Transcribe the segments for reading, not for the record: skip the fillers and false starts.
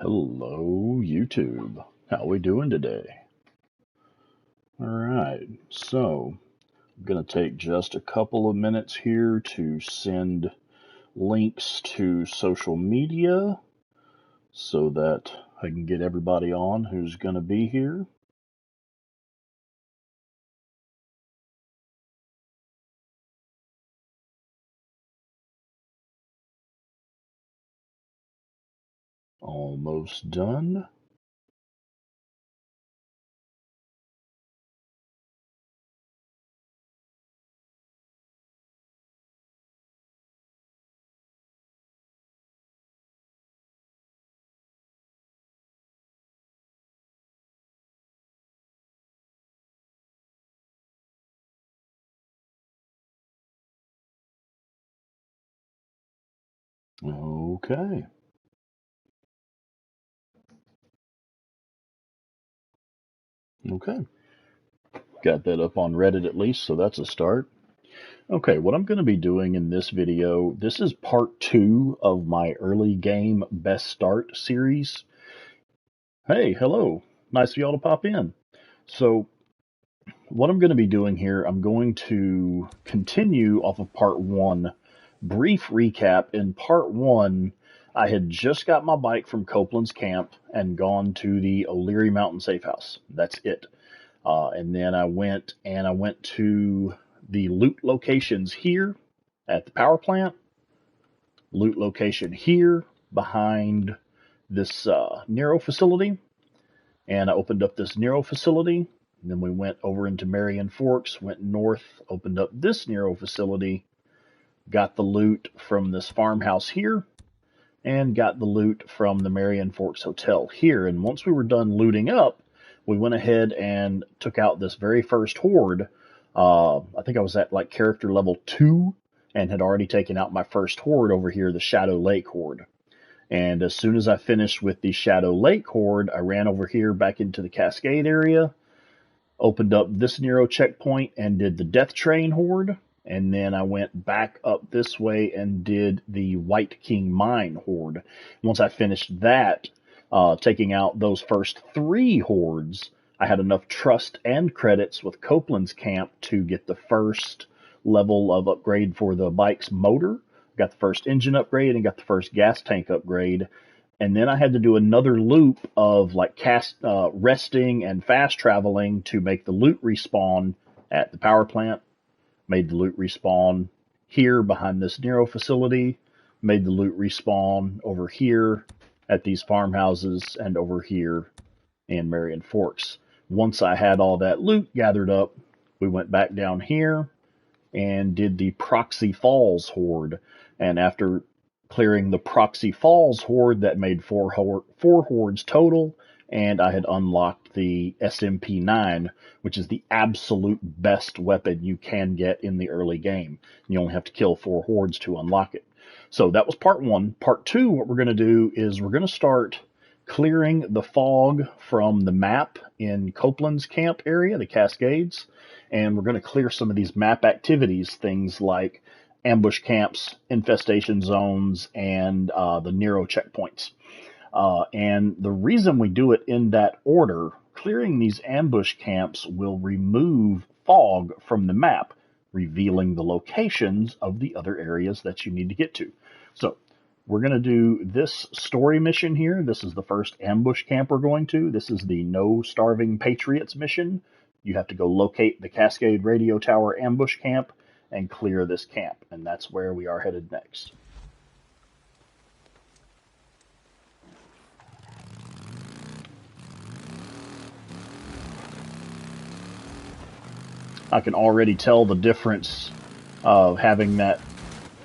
Hello, YouTube. How we doing today? All right, so I'm going to take just a couple of minutes here to send links to social media so that I can get everybody on who's going to be here. Almost done. Okay. Okay. Got that up on Reddit at least, so that's a start. Okay, what I'm going to be doing in this video, this is part 2 of my early game best start series. Hey, hello. Nice for y'all to pop in. So, what I'm going to be doing here, I'm going to continue off of part 1. Brief recap. In part 1, I had just got my bike from Copeland's camp and gone to the O'Leary Mountain Safe House. That's it. And then I went to the loot locations here at the power plant, loot location here behind this Nero facility, and I opened up this Nero facility. And then we went over into Marion Forks, went north, opened up this Nero facility, got the loot from this farmhouse here, and got the loot from the Marion Forks Hotel here. And once we were done looting up, we went ahead and took out this very first horde. I think I was at like character level 2 and had already taken out my first horde over here, the Shadow Lake Horde. And as soon as I finished with the Shadow Lake Horde, I ran over here back into the Cascade area, opened up this Nero checkpoint and did the Death Train Horde. And then I went back up this way and did the White King Mine Horde. Once I finished that, taking out those first 3 hordes, I had enough trust and credits with Copeland's camp to get the first level of upgrade for the bike's motor. Got the first engine upgrade and got the first gas tank upgrade. And then I had to do another loop of like resting and fast traveling to make the loot respawn at the power plant. Made the loot respawn here behind this Nero facility. Made the loot respawn over here at these farmhouses and over here in Marion Forks. Once I had all that loot gathered up, we went back down here and did the Proxy Falls Horde. And after clearing the Proxy Falls Horde, that made four hordes total, and I had unlocked the SMP-9, which is the absolute best weapon you can get in the early game. You only have to kill 4 hordes to unlock it. So that was part 1. Part 2, what we're going to do is we're going to start clearing the fog from the map in Copeland's camp area, the Cascades, and we're going to clear some of these map activities, things like ambush camps, infestation zones, and the Nero checkpoints. And the reason we do it in that order, clearing these ambush camps will remove fog from the map, revealing the locations of the other areas that you need to get to. So we're going to do this story mission here. This is the first ambush camp we're going to. This is the No Starving Patriots mission. You have to go locate the Cascade Radio Tower ambush camp and clear this camp. And that's where we are headed next. I can already tell the difference of having that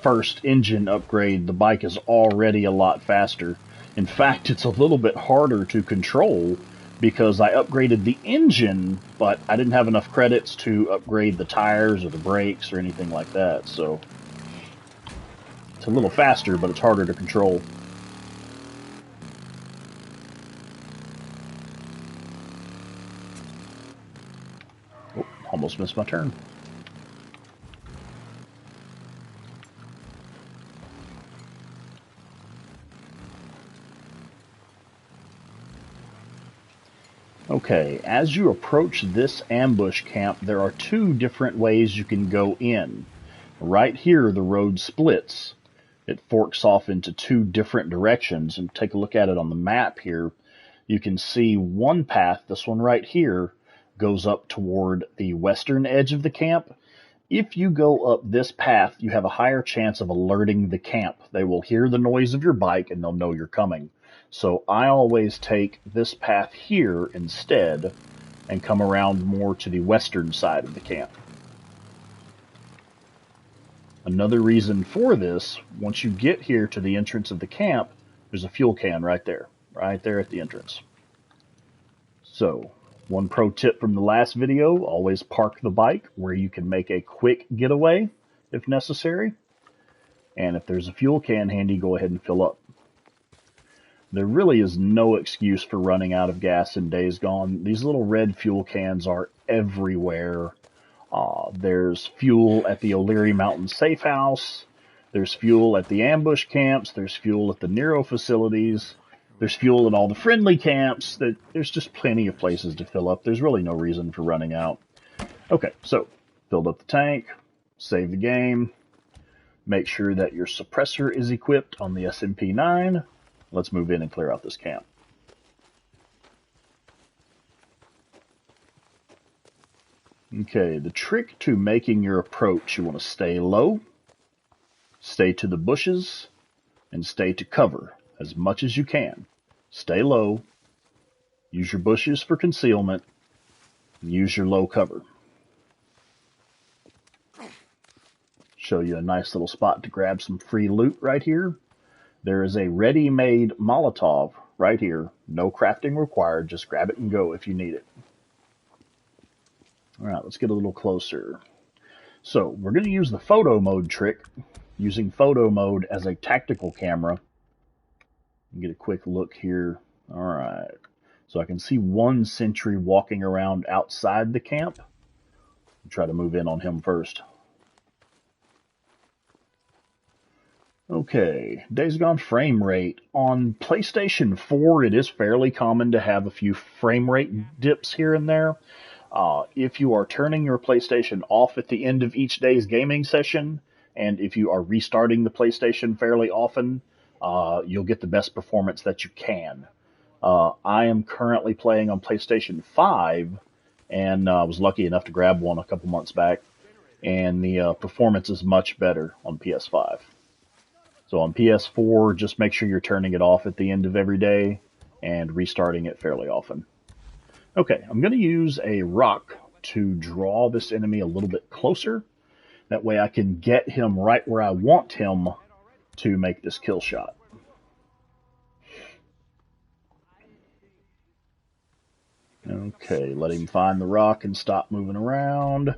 first engine upgrade. The bike is already a lot faster. In fact, it's a little bit harder to control because I upgraded the engine, but I didn't have enough credits to upgrade the tires or the brakes or anything like that. So it's a little faster, but it's harder to control. Oh, almost missed my turn. Okay, as you approach this ambush camp, there are two different ways you can go in. Right here, the road splits. It forks off into two different directions, and take a look at it on the map here. You can see one path, this one right here, goes up toward the western edge of the camp. If you go up this path, you have a higher chance of alerting the camp. They will hear the noise of your bike and they'll know you're coming. So I always take this path here instead and come around more to the western side of the camp. Another reason for this, once you get here to the entrance of the camp, there's a fuel can right there at the entrance. So, one pro tip from the last video, always park the bike where you can make a quick getaway if necessary. And if there's a fuel can handy, go ahead and fill up. There really is no excuse for running out of gas in days gone. These little red fuel cans are everywhere. There's fuel at the O'Leary Mountain Safe House. There's fuel at the ambush camps. There's fuel at the Nero facilities. There's fuel at all the friendly camps. There's just plenty of places to fill up. There's really no reason for running out. Okay, so filled up the tank, save the game, make sure that your suppressor is equipped on the SMP-9. Let's move in and clear out this camp. Okay, the trick to making your approach, you want to stay low, stay to the bushes, and stay to cover as much as you can. Stay low, use your bushes for concealment, and use your low cover. Show you a nice little spot to grab some free loot right here. There is a ready-made Molotov right here. No crafting required, just grab it and go if you need it. Alright, let's get a little closer. So, we're going to use the photo mode trick, using photo mode as a tactical camera. Get a quick look here. Alright, so I can see one sentry walking around outside the camp. I'll try to move in on him first. Okay, Days Gone frame rate. On PlayStation 4, it is fairly common to have a few frame rate dips here and there. If you are turning your PlayStation off at the end of each day's gaming session, and if you are restarting the PlayStation fairly often, you'll get the best performance that you can. I am currently playing on PlayStation 5, and I was lucky enough to grab one a couple months back, and the performance is much better on PS5. So on PS4, just make sure you're turning it off at the end of every day and restarting it fairly often. Okay, I'm going to use a rock to draw this enemy a little bit closer. That way I can get him right where I want him to make this kill shot. Okay, let him find the rock and stop moving around.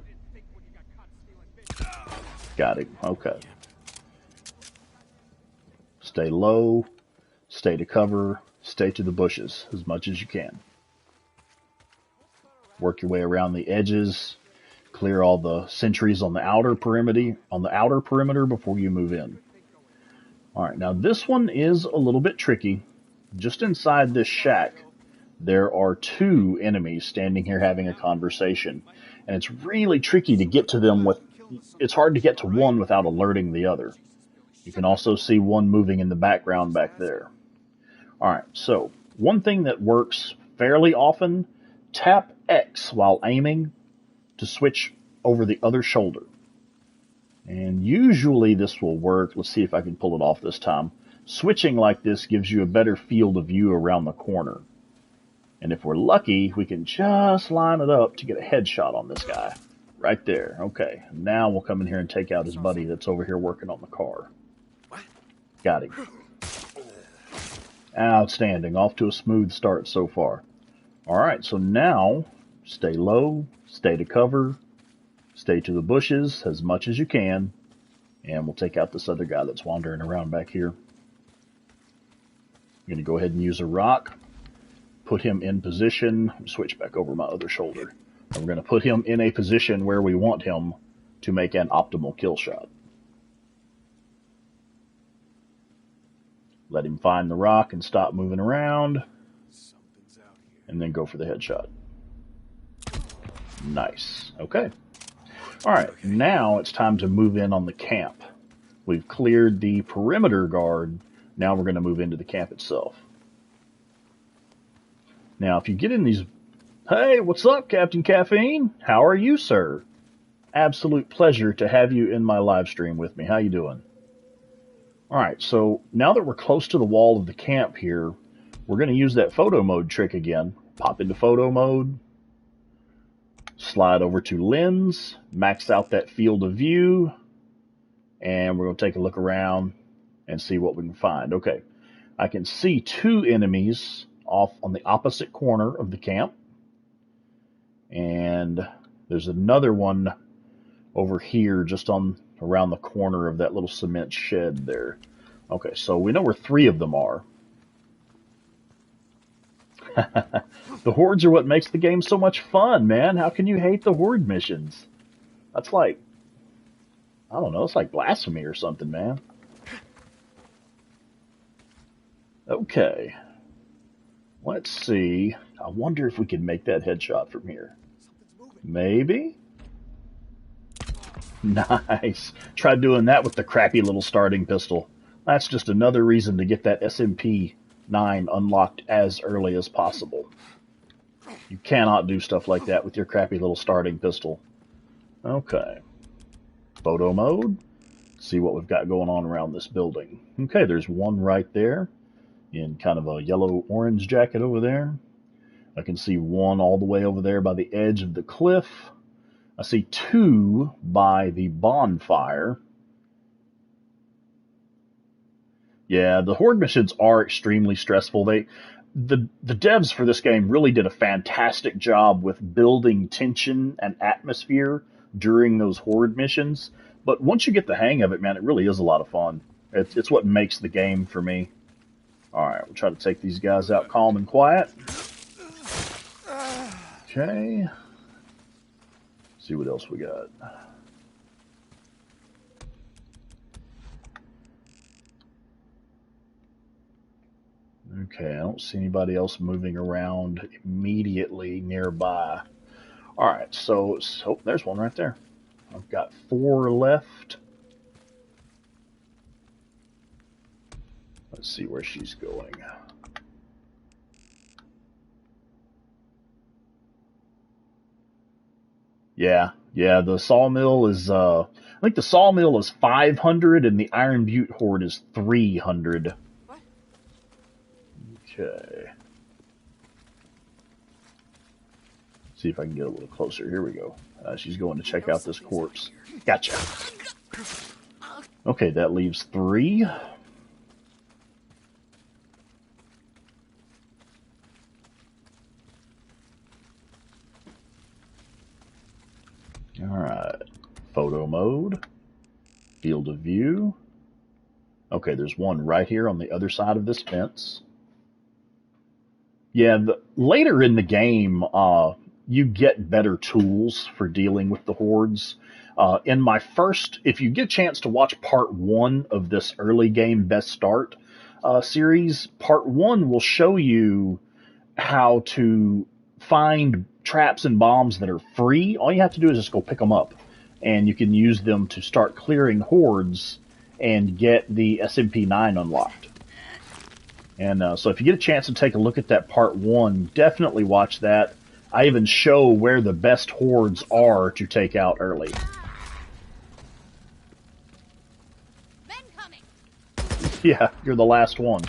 Got him. Okay. Stay low, stay to cover, stay to the bushes as much as you can. Work your way around the edges, clear all the sentries on the outer perimeter before you move in. Alright, now this one is a little bit tricky. Just inside this shack, there are two enemies standing here having a conversation. And it's really tricky to get to them it's hard to get to one without alerting the other. You can also see one moving in the background back there. Alright, so one thing that works fairly often, tap X while aiming to switch over the other shoulder. And usually this will work. Let's see if I can pull it off this time. Switching like this gives you a better field of view around the corner. And if we're lucky, we can just line it up to get a headshot on this guy. Right there. Okay, now we'll come in here and take out his buddy that's over here working on the car. Got him. Outstanding. Off to a smooth start so far. Alright, so now, stay low, stay to cover, stay to the bushes as much as you can, and we'll take out this other guy that's wandering around back here. I'm going to go ahead and use a rock, put him in position, switch back over my other shoulder. And we're going to put him in a position where we want him to make an optimal kill shot. Let him find the rock and stop moving around. and then go for the headshot. Nice. Okay. All right, now it's time to move in on the camp. We've cleared the perimeter guard. Now we're going to move into the camp itself. Now, if you get in these... Hey, what's up, Captain Caffeine? How are you, sir? Absolute pleasure to have you in my live stream with me. How you doing? All right, so now that we're close to the wall of the camp here, we're going to use that photo mode trick again. Pop into photo mode. Slide over to lens. Max out that field of view. And we're going to take a look around and see what we can find. Okay, I can see 2 enemies off on the opposite corner of the camp. And there's another one over here just on around the corner of that little cement shed there. Okay, so we know where 3 of them are. The hordes are what makes the game so much fun, man. How can you hate the horde missions? That's like, I don't know, it's like blasphemy or something, man. Okay. Let's see. I wonder if we can make that headshot from here. Maybe? Nice. Tried doing that with the crappy little starting pistol. That's just another reason to get that SMP-9 unlocked as early as possible. You cannot do stuff like that with your crappy little starting pistol. Okay. Photo mode. See what we've got going on around this building. Okay, there's one right there in kind of a yellow-orange jacket over there. I can see one all the way over there by the edge of the cliff. I see 2 by the bonfire. Yeah, the horde missions are extremely stressful. The devs for this game really did a fantastic job with building tension and atmosphere during those horde missions. But once you get the hang of it, man, it really is a lot of fun. It's what makes the game for me. All right, we'll try to take these guys out calm and quiet. Okay. See what else we got. Okay, I don't see anybody else moving around immediately nearby. All right, so there's one right there. I've got 4 left. Let's see where she's going. Yeah, the sawmill is, I think the sawmill is 500 and the Iron Butte Horde is 300. What? Okay. See if I can get a little closer. Here we go. She's going to check out this corpse. Gotcha. Okay, that leaves 3. Alright, photo mode, field of view. Okay, there's one right here on the other side of this fence. Yeah, later in the game, you get better tools for dealing with the hordes. In my first, if you get a chance to watch part 1 of this early game Best Start series, part 1 will show you how to find traps and bombs that are free. All you have to do is just go pick them up, and you can use them to start clearing hordes and get the SMP-9 unlocked. And so if you get a chance to take a look at that part 1, definitely watch that. I even show where the best hordes are to take out early. Men coming. Yeah, you're the last one.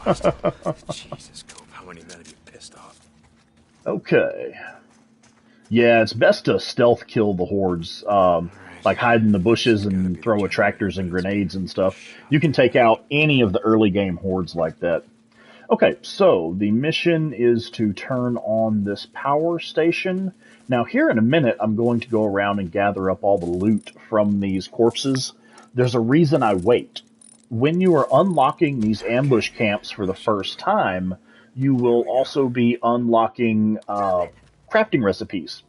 Jesus, Cope, how many men have you pissed off? Okay. Yeah, it's best to stealth kill the hordes, like hide in the bushes and throw attractors and grenades and stuff. You can take out any of the early game hordes like that. Okay, so the mission is to turn on this power station. Now, here in a minute, I'm going to go around and gather up all the loot from these corpses. There's a reason I wait. When you are unlocking these ambush camps for the first time, you will also be unlocking crafting recipes.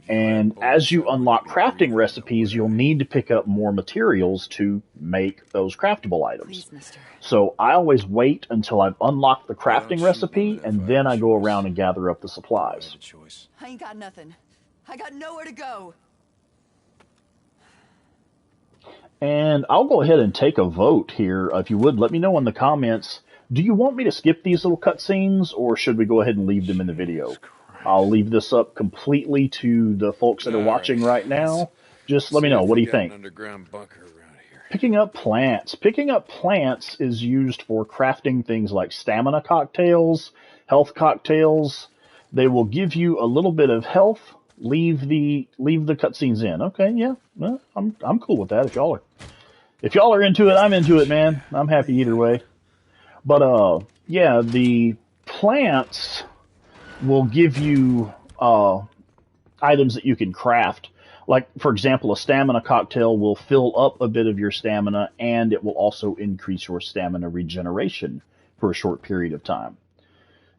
And as you unlock crafting recipes, you'll need to pick up more materials to make those craftable items. Please, mister. So I always wait until I've unlocked the crafting recipe, and then I go around and gather up the supplies. I ain't got nothing. I got nowhere to go. And I'll go ahead and take a vote here. If you would, let me know in the comments, do you want me to skip these little cutscenes, or should we go ahead and leave them in the video? I'll leave this up completely to the folks that are watching right now. Just let me know. What do you think? Underground bunker around here. Picking up plants. Picking up plants is used for crafting things like stamina cocktails, health cocktails. They will give you a little bit of health. Leave the cutscenes in. Okay, yeah, well, I'm cool with that. If y'all are into it, I'm into it, man. I'm happy either way. But yeah, the plants will give you items that you can craft. Like, for example, a stamina cocktail will fill up a bit of your stamina, and it will also increase your stamina regeneration for a short period of time.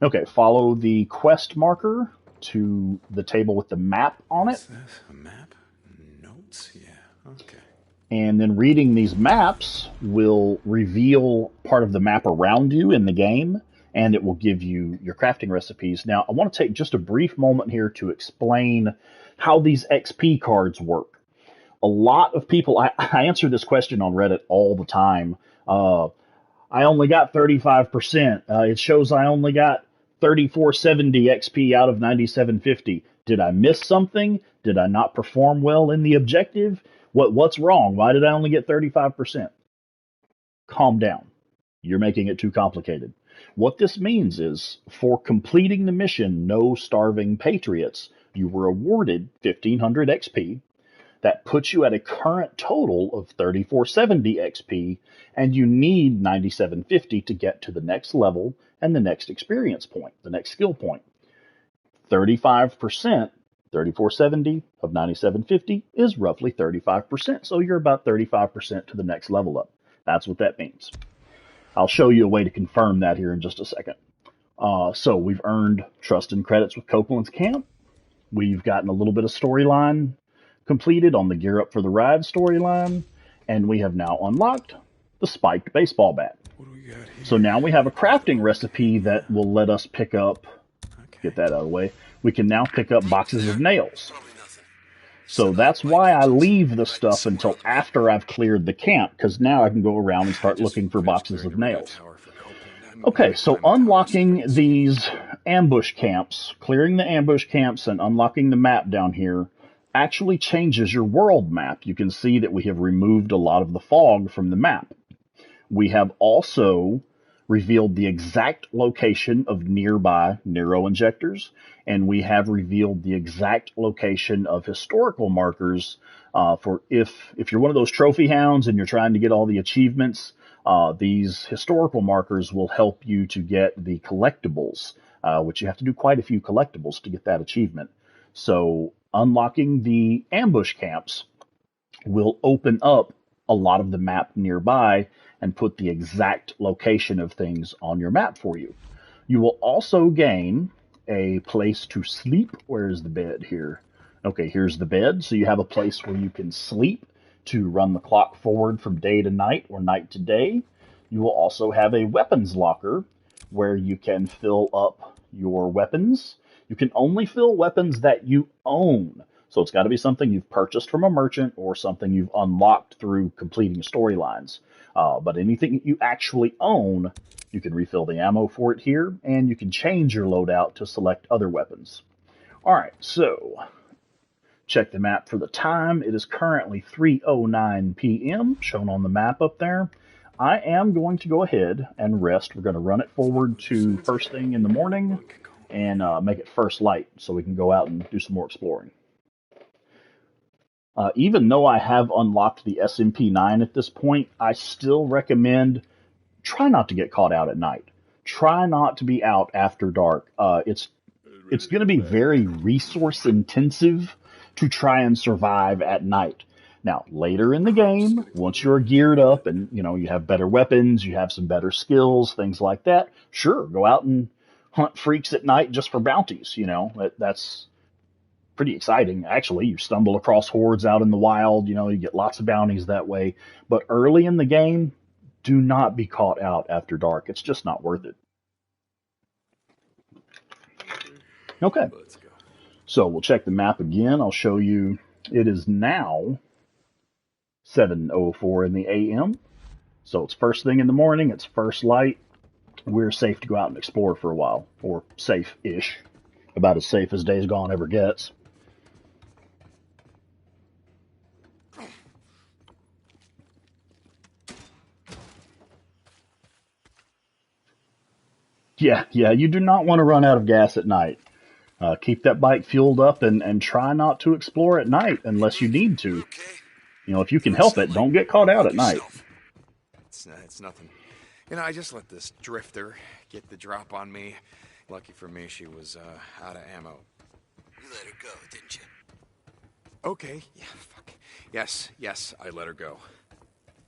Okay, follow the quest marker to the table with the map on it. What's this? A map? Notes? Yeah, okay. And then reading these maps will reveal part of the map around you in the game, and it will give you your crafting recipes. Now, I want to take just a brief moment here to explain how these XP cards work. A lot of people, I answer this question on Reddit all the time. I only got 35%. It shows I only got 3470 XP out of 9750. Did I miss something? Did I not perform well in the objective? What's wrong? Why did I only get 35%? Calm down. You're making it too complicated. What this means is, for completing the mission, No Starving Patriots, you were awarded 1500 XP. That puts you at a current total of 3470 XP, and you need 9750 to get to the next level and the next experience point, the next skill point. 35%, 3470 of 9750 is roughly 35%, so you're about 35% to the next level up. That's what that means. I'll show you a way to confirm that here in just a second. So we've earned trust and credits with Copeland's Camp. We've gotten a little bit of storyline completed on the Gear Up for the Ride storyline, and we have now unlocked the spiked baseball bat. What do we got here? So now we have a crafting recipe that will let us pick up, get that out of the way, we can now pick up boxes of nails. So that's why I leave the stuff until after I've cleared the camp, because now I can go around and start looking for boxes of nails. Okay, so unlocking these ambush camps, clearing the ambush camps and unlocking the map down here actually changes your world map. You can see that we have removed a lot of the fog from the map. We have also revealed the exact location of nearby Nero injectors, and we have revealed the exact location of historical markers for if you're one of those trophy hounds and you're trying to get all the achievements, these historical markers will help you to get the collectibles, which you have to do quite a few collectibles to get that achievement. So unlocking the ambush camps will open up a lot of the map nearby and put the exact location of things on your map for you. You will also gain a place to sleep. Where's the bed here? Okay, here's the bed. So you have a place where you can sleep to run the clock forward from day to night or night to day. You will also have a weapons locker where you can fill up your weapons. You can only fill weapons that you own. So it's got to be something you've purchased from a merchant or something you've unlocked through completing storylines. But anything that you actually own, you can refill the ammo for it here, and you can change your loadout to select other weapons. All right, so check the map for the time. It is currently 3:09 p.m., shown on the map up there. I am going to go ahead and rest. We're going to run it forward to first thing in the morning and make it first light so we can go out and do some more exploring. Even though I have unlocked the SMP-9 at this point, I still recommend try not to get caught out at night. Try not to be out after dark. It's going to be very resource intensive to try and survive at night. Now, later in the game, once you're geared up and you have better weapons, you have some better skills, things like that, sure, go out and hunt freaks at night just for bounties. pretty exciting, actually. You stumble across hordes out in the wild, you get lots of bounties that way. But early in the game, do not be caught out after dark. It's just not worth it. Okay, Let's go. so we'll check the map again. I'll show you. It is now 7:04 in the a.m. So it's first thing in the morning. It's first light. We're safe to go out and explore for a while, or safe-ish. About as safe as Days Gone ever gets. Yeah, you do not want to run out of gas at night. Keep that bike fueled up and try not to explore at night unless you need to. Okay. If you can help it, don't get caught out at night. It's nothing. I just let this drifter get the drop on me. Lucky for me, she was out of ammo. You let her go, didn't you? Okay, yeah, fuck. Yes, I let her go.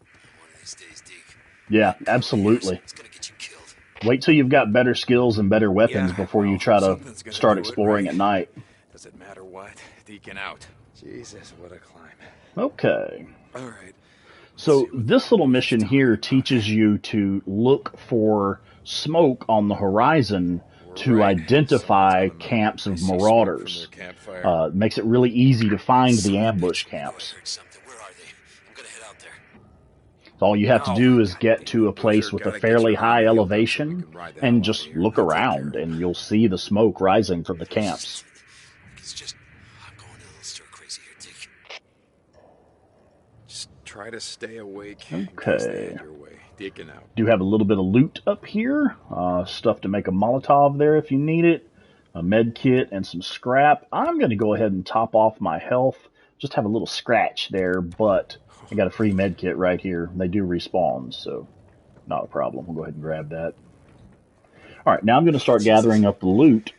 One of these days, Deke. Yeah, absolutely. It's gonna get you killed. Wait till you've got better skills and better weapons Yeah, before you well, try to something's gonna start do it, exploring right? at night. Does it matter what? Deacon out. Jesus, what a climb. Okay. All right. So this little mission here teaches you to look for smoke on the horizon to identify camps of marauders. Makes it really easy to find the ambush camps. I heard something. Where are they? I'm gonna head out there. So all you have to do is get to a place with a fairly high elevation and just look around, and you'll see the smoke rising from the camps. It's just, I'm going a little stir crazy here, Deke. Just try to stay awake. Okay. Your way. Deacon out. Do have a little bit of loot up here. Stuff to make a Molotov there if you need it. A med kit and some scrap. I'm going to go ahead and top off my health. Just have a little scratch there, but I got a free med kit right here. They do respawn, so not a problem. We'll go ahead and grab that. All right, now I'm going to start gathering up the loot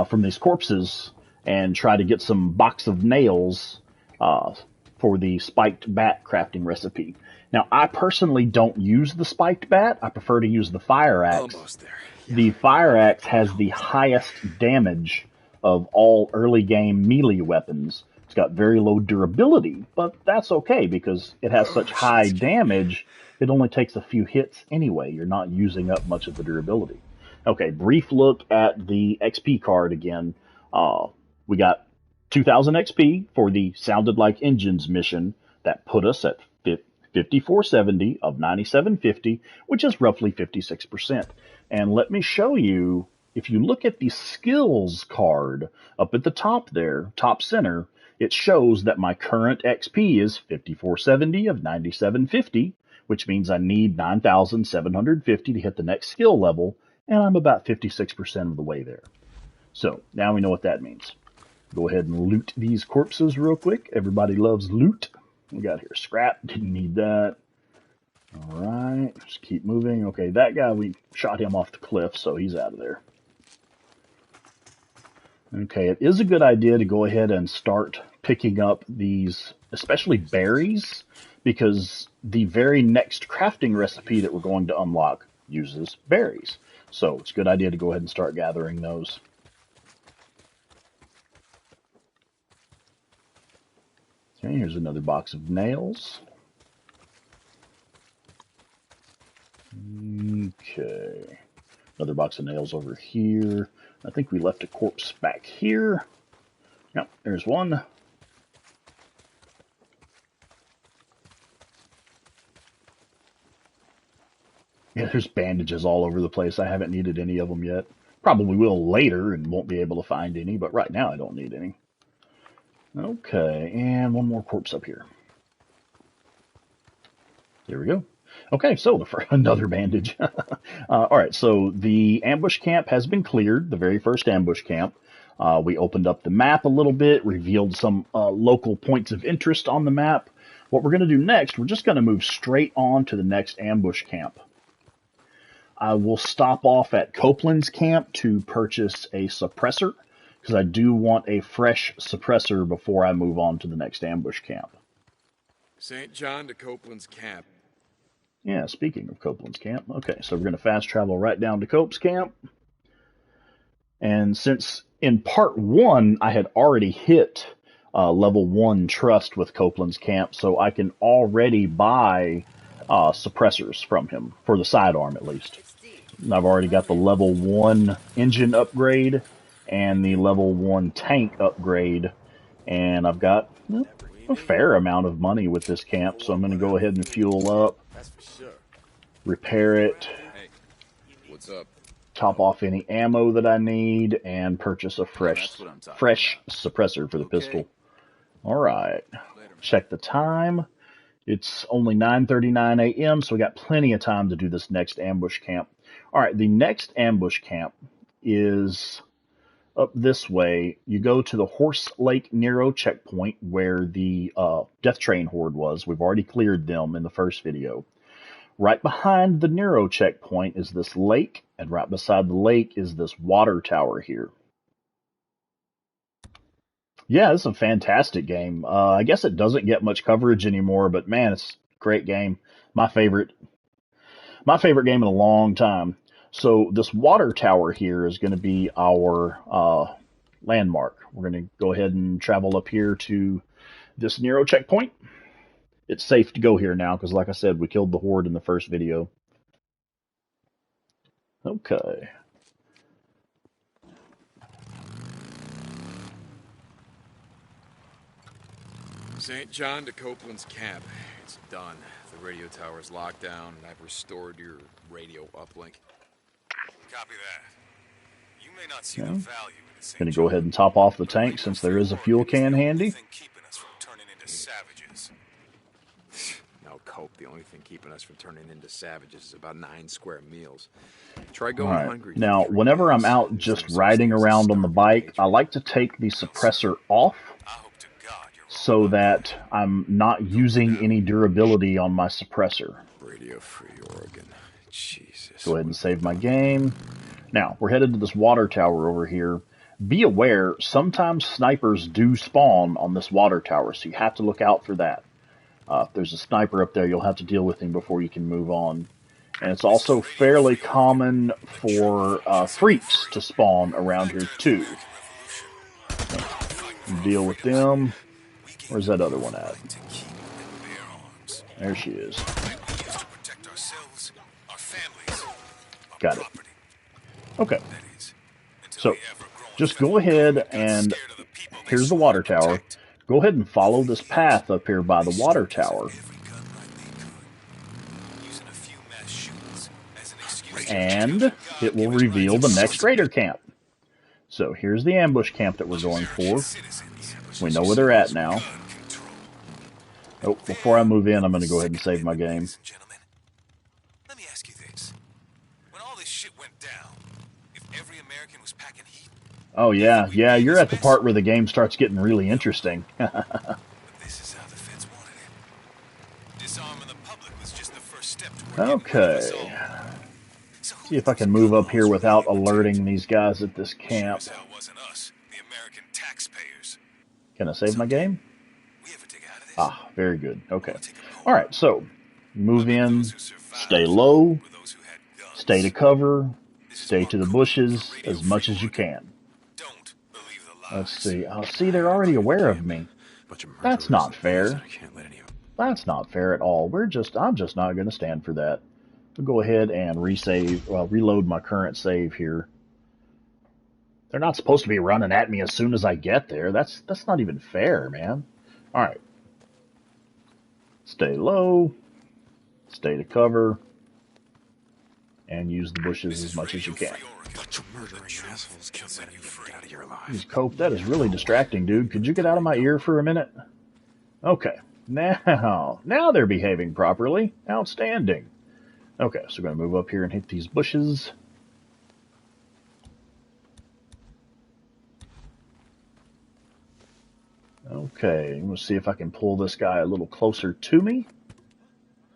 from these corpses and try to get some box of nails for the spiked bat crafting recipe. Now, I personally don't use the spiked bat. I prefer to use the fire axe. Almost there. Yeah. The fire axe has the highest damage of all early game melee weapons. It's got very low durability, but that's okay because it has such high damage, it only takes a few hits anyway. You're not using up much of the durability. Okay, brief look at the XP card again. We got 2,000 XP for the Sounded Like Engines mission that put us at 5470 of 9750, which is roughly 56%. And let me show you, if you look at the skills card up at the top there, top center, it shows that my current XP is 5470 of 9750, which means I need 9,750 to hit the next skill level, and I'm about 56% of the way there. So now we know what that means. Go ahead and loot these corpses real quick. Everybody loves loot. We got here scrap, didn't need that. All right, just keep moving. Okay, that guy, we shot him off the cliff, so he's out of there. Okay, it is a good idea to go ahead and start picking up these, especially berries, because the very next crafting recipe that we're going to unlock uses berries. So it's a good idea to go ahead and start gathering those. Okay, here's another box of nails. Okay, another box of nails over here. I think we left a corpse back here. Yep, there's one. Yeah, there's bandages all over the place. I haven't needed any of them yet. Probably will later and won't be able to find any, but right now I don't need any. Okay, and one more corpse up here. There we go. Okay, so another bandage. All right, so the ambush camp has been cleared, the very first ambush camp. We opened up the map a little bit, revealed some local points of interest on the map. What we're going to do next, we're just going to move straight on to the next ambush camp. I will stop off at Copeland's camp to purchase a suppressor, because I do want a fresh suppressor before I move on to the next ambush camp. St. John to Copeland's camp. Yeah, speaking of Copeland's camp. Okay, so we're going to fast travel right down to Cope's camp. And since in part 1, I had already hit level 1 trust with Copeland's camp, so I can already buy suppressors from him, for the sidearm at least. And I've already got the level 1 engine upgrade and the level 1 tank upgrade, and I've got a fair amount of money with this camp, so I'm going to go ahead and fuel up, repair it, What's up? top off any ammo that I need, and purchase a fresh suppressor for the pistol. Alright, check the time. It's only 9:39 a.m., so we got plenty of time to do this next ambush camp. Alright, the next ambush camp is up this way. You go to the Horse Lake Nero checkpoint where the Death Train Horde was. We've already cleared them in the first video. Right behind the Nero checkpoint is this lake, and right beside the lake is this water tower here. Yeah, it's a fantastic game. I guess it doesn't get much coverage anymore, but man, it's a great game. My favorite game in a long time. So this water tower here is going to be our landmark. We're going to go ahead and travel up here to this Nero checkpoint. It's safe to go here now because, like I said, we killed the Horde in the first video. Okay. St. John to Copeland's camp. It's done. The radio tower's locked down, and I've restored your radio uplink. Copy that. You may not see the value in the St. Going to go ahead and top off the tank since there is a fuel can handy. Keeping us from turning into savages. No, Cope, the only thing keeping us from turning into savages is about 9 square meals. Try going hungry. Now, whenever I'm out just riding around on the bike, I like to take the suppressor off so that I'm not using any durability on my suppressor. Radio Free Oregon. Jesus. Go ahead and save my game. Now, we're headed to this water tower over here. Be aware, sometimes snipers do spawn on this water tower, so you have to look out for that. If there's a sniper up there, you'll have to deal with him before you can move on. And it's also fairly common for freaks to spawn around here too. Deal with them. Where's that other one at? There she is. Got it. Okay. So, just go ahead and here's the water tower. Go ahead and follow this path up here by the water tower. And it will reveal the next raider camp. So here's the ambush camp that we're going for. We know where they're at now. Oh, before I move in, I'm going to go ahead and save my game. Let me ask you this. When all this shit went down, if every American was packing heat... Oh, yeah, you're at the part where the game starts getting really interesting. But this is how the feds wanted it. Disarming the public was just the first step toward Okay. See if I can move up here without alerting these guys at this camp. It wasn't us, the American taxpayers. Can I save my game? We ever dig out of this? Ah, very good. Okay. All right, so move in, stay low, stay to cover, stay to the bushes as much as you can. Don't believe the lies. Let's see. Oh, see, they're already aware of me. That's not fair. That's not fair at all. I'm just not going to stand for that. I'll go ahead and reload my current save here. They're not supposed to be running at me as soon as I get there. That's not even fair, man. All right. Stay low. Stay to cover. And use the bushes as much as you can. Cope, that is really distracting, dude. Could you get out of my ear for a minute? Okay. Now they're behaving properly. Outstanding. Okay, so we're going to move up here and hit these bushes. Okay, I'm going to see if I can pull this guy a little closer to me.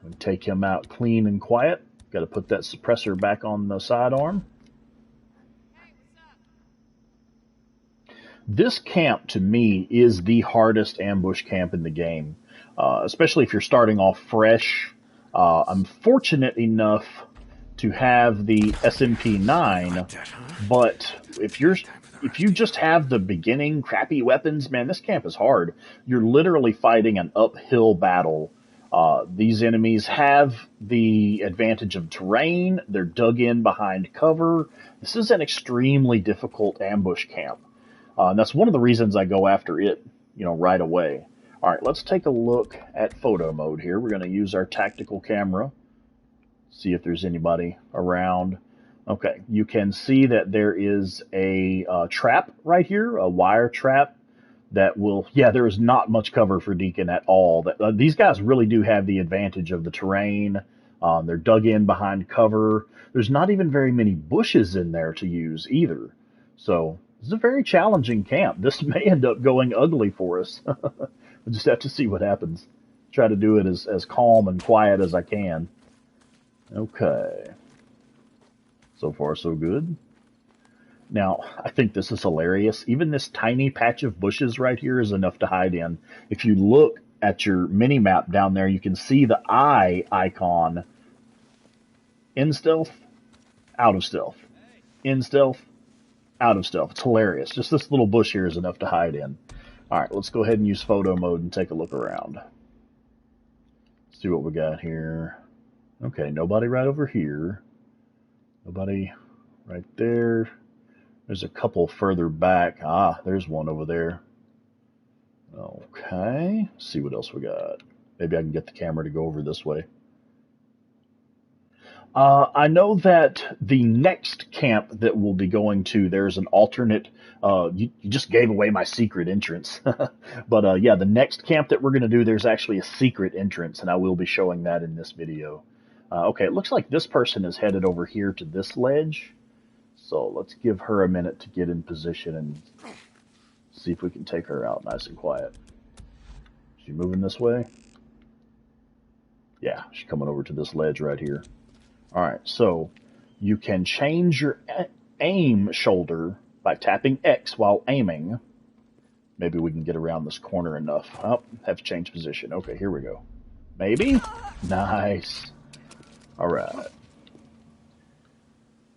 And take him out clean and quiet. Got to put that suppressor back on the sidearm. This camp, to me, is the hardest ambush camp in the game. Especially if you're starting off fresh. I'm fortunate enough to have the SMP-9, but if if you just have the beginning crappy weapons, man, this camp is hard. You're literally fighting an uphill battle. These enemies have the advantage of terrain. They're dug in behind cover. This is an extremely difficult ambush camp. And that's one of the reasons I go after it, right away. All right, let's take a look at photo mode here. We're going to use our tactical camera, see if there's anybody around. Okay, you can see that there is a trap right here, a wire trap that will, there is not much cover for Deacon at all. These guys really do have the advantage of the terrain. They're dug in behind cover. There's not even very many bushes in there to use either. So this is a very challenging camp. This may end up going ugly for us. We'll just have to see what happens. Try to do it as calm and quiet as I can. Okay. So far, so good. Now, I think this is hilarious. Even this tiny patch of bushes right here is enough to hide in. If you look at your mini-map down there, you can see the eye icon. In stealth, out of stealth. In stealth, out of stealth. It's hilarious. Just this little bush here is enough to hide in. All right, let's go ahead and use photo mode and take a look around. Let's see what we got here. Okay, nobody right over here. Nobody right there. There's a couple further back. Ah, there's one over there. Okay, let's see what else we got. Maybe I can get the camera to go over this way. I know that the next camp that we'll be going to, there's an alternate. You just gave away my secret entrance. But yeah, the next camp that we're going to do, there's actually a secret entrance, and I will be showing that in this video. Okay, it looks like this person is headed over here to this ledge. So let's give her a minute to get in position and see if we can take her out nice and quiet. Is she moving this way? Yeah, she's coming over to this ledge right here. All right, so you can change your aim shoulder by tapping X while aiming. Maybe we can get around this corner enough. Oh, have to change position. Okay, here we go. Maybe? Nice. All right.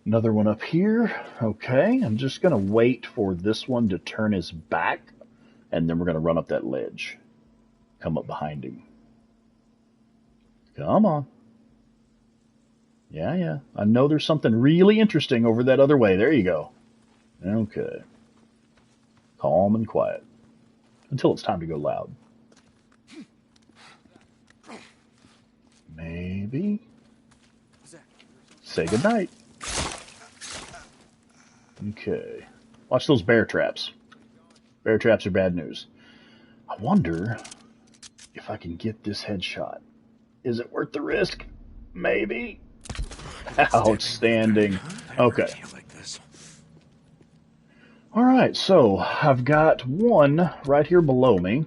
Another one up here. Okay, I'm just going to wait for this one to turn his back, and then we're going to run up that ledge. Come up behind him. Come on. Yeah. I know there's something really interesting over that other way. There you go. Okay. Calm and quiet. Until it's time to go loud. Maybe. Say goodnight. Okay. Watch those bear traps. Bear traps are bad news. I wonder if I can get this headshot. Is it worth the risk? Maybe. Outstanding. Okay. Alright, so I've got one right here below me.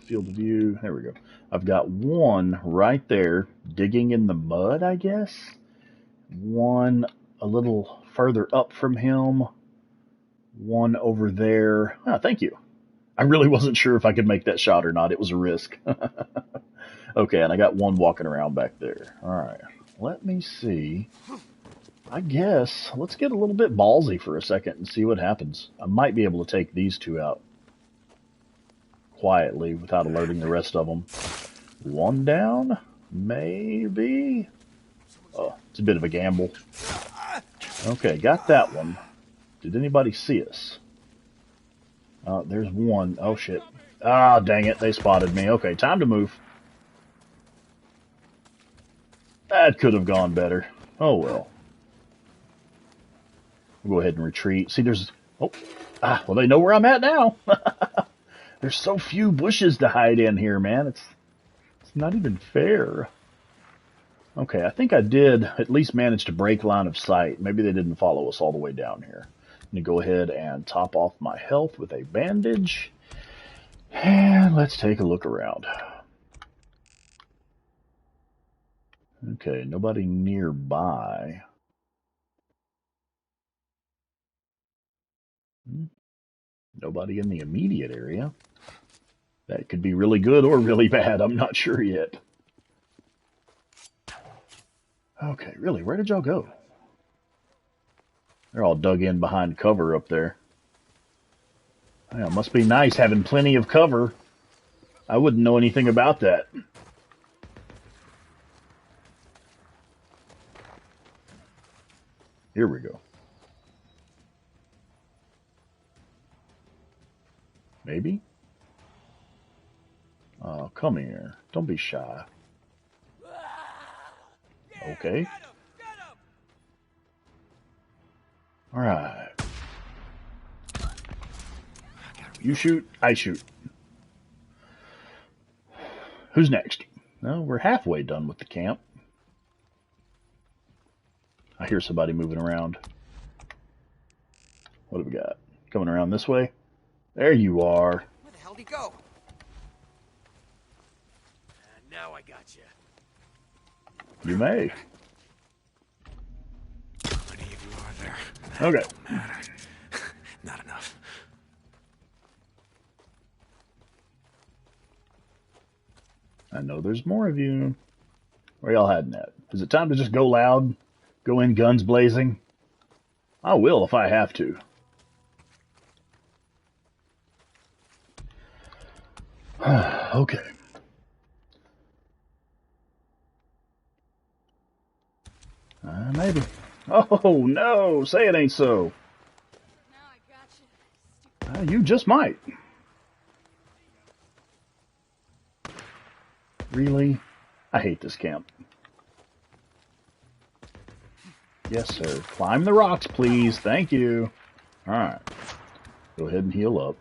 Field of view. There we go. I've got one right there digging in the mud, I guess. One a little further up from him. One over there. Oh, thank you. I really wasn't sure if I could make that shot or not. It was a risk. Okay, and I got one walking around back there. All right, let me see. I guess let's get a little bit ballsy for a second and see what happens. I might be able to take these two out quietly without alerting the rest of them. One down, maybe. Oh, it's a bit of a gamble. Okay, got that one. Did anybody see us? There's one. Oh, shit. Ah, dang it. They spotted me. Okay, time to move. That could have gone better. Oh, well. We'll go ahead and retreat. See, there's... Oh. Ah, well, they know where I'm at now. There's so few bushes to hide in here, man. It's not even fair. Okay, I think I did at least manage to break line of sight. Maybe they didn't follow us all the way down here. I'm going to go ahead and top off my health with a bandage. And let's take a look around. Okay, nobody nearby. Nobody in the immediate area. That could be really good or really bad. I'm not sure yet. Okay, really, where did y'all go? They're all dug in behind cover up there. Yeah, it must be nice having plenty of cover. I wouldn't know anything about that. Here we go. Maybe? Oh, come here. Don't be shy. Okay. Alright. You shoot, I shoot. Who's next? Well, we're halfway done with the camp. I hear somebody moving around. What do we got? Coming around this way? There you are. Where the hell'd he go? Now I got you. You may. How many of you are there? Okay. Don't matter. Not enough. I know there's more of you. Where y'all heading at? Is it time to just go loud? Go in guns blazing? I will if I have to. Okay. Maybe. Oh, no! Say it ain't so. Now I got you. You just might. Really? I hate this camp. Yes, sir. Climb the rocks, please. Thank you. Alright. Go ahead and heal up.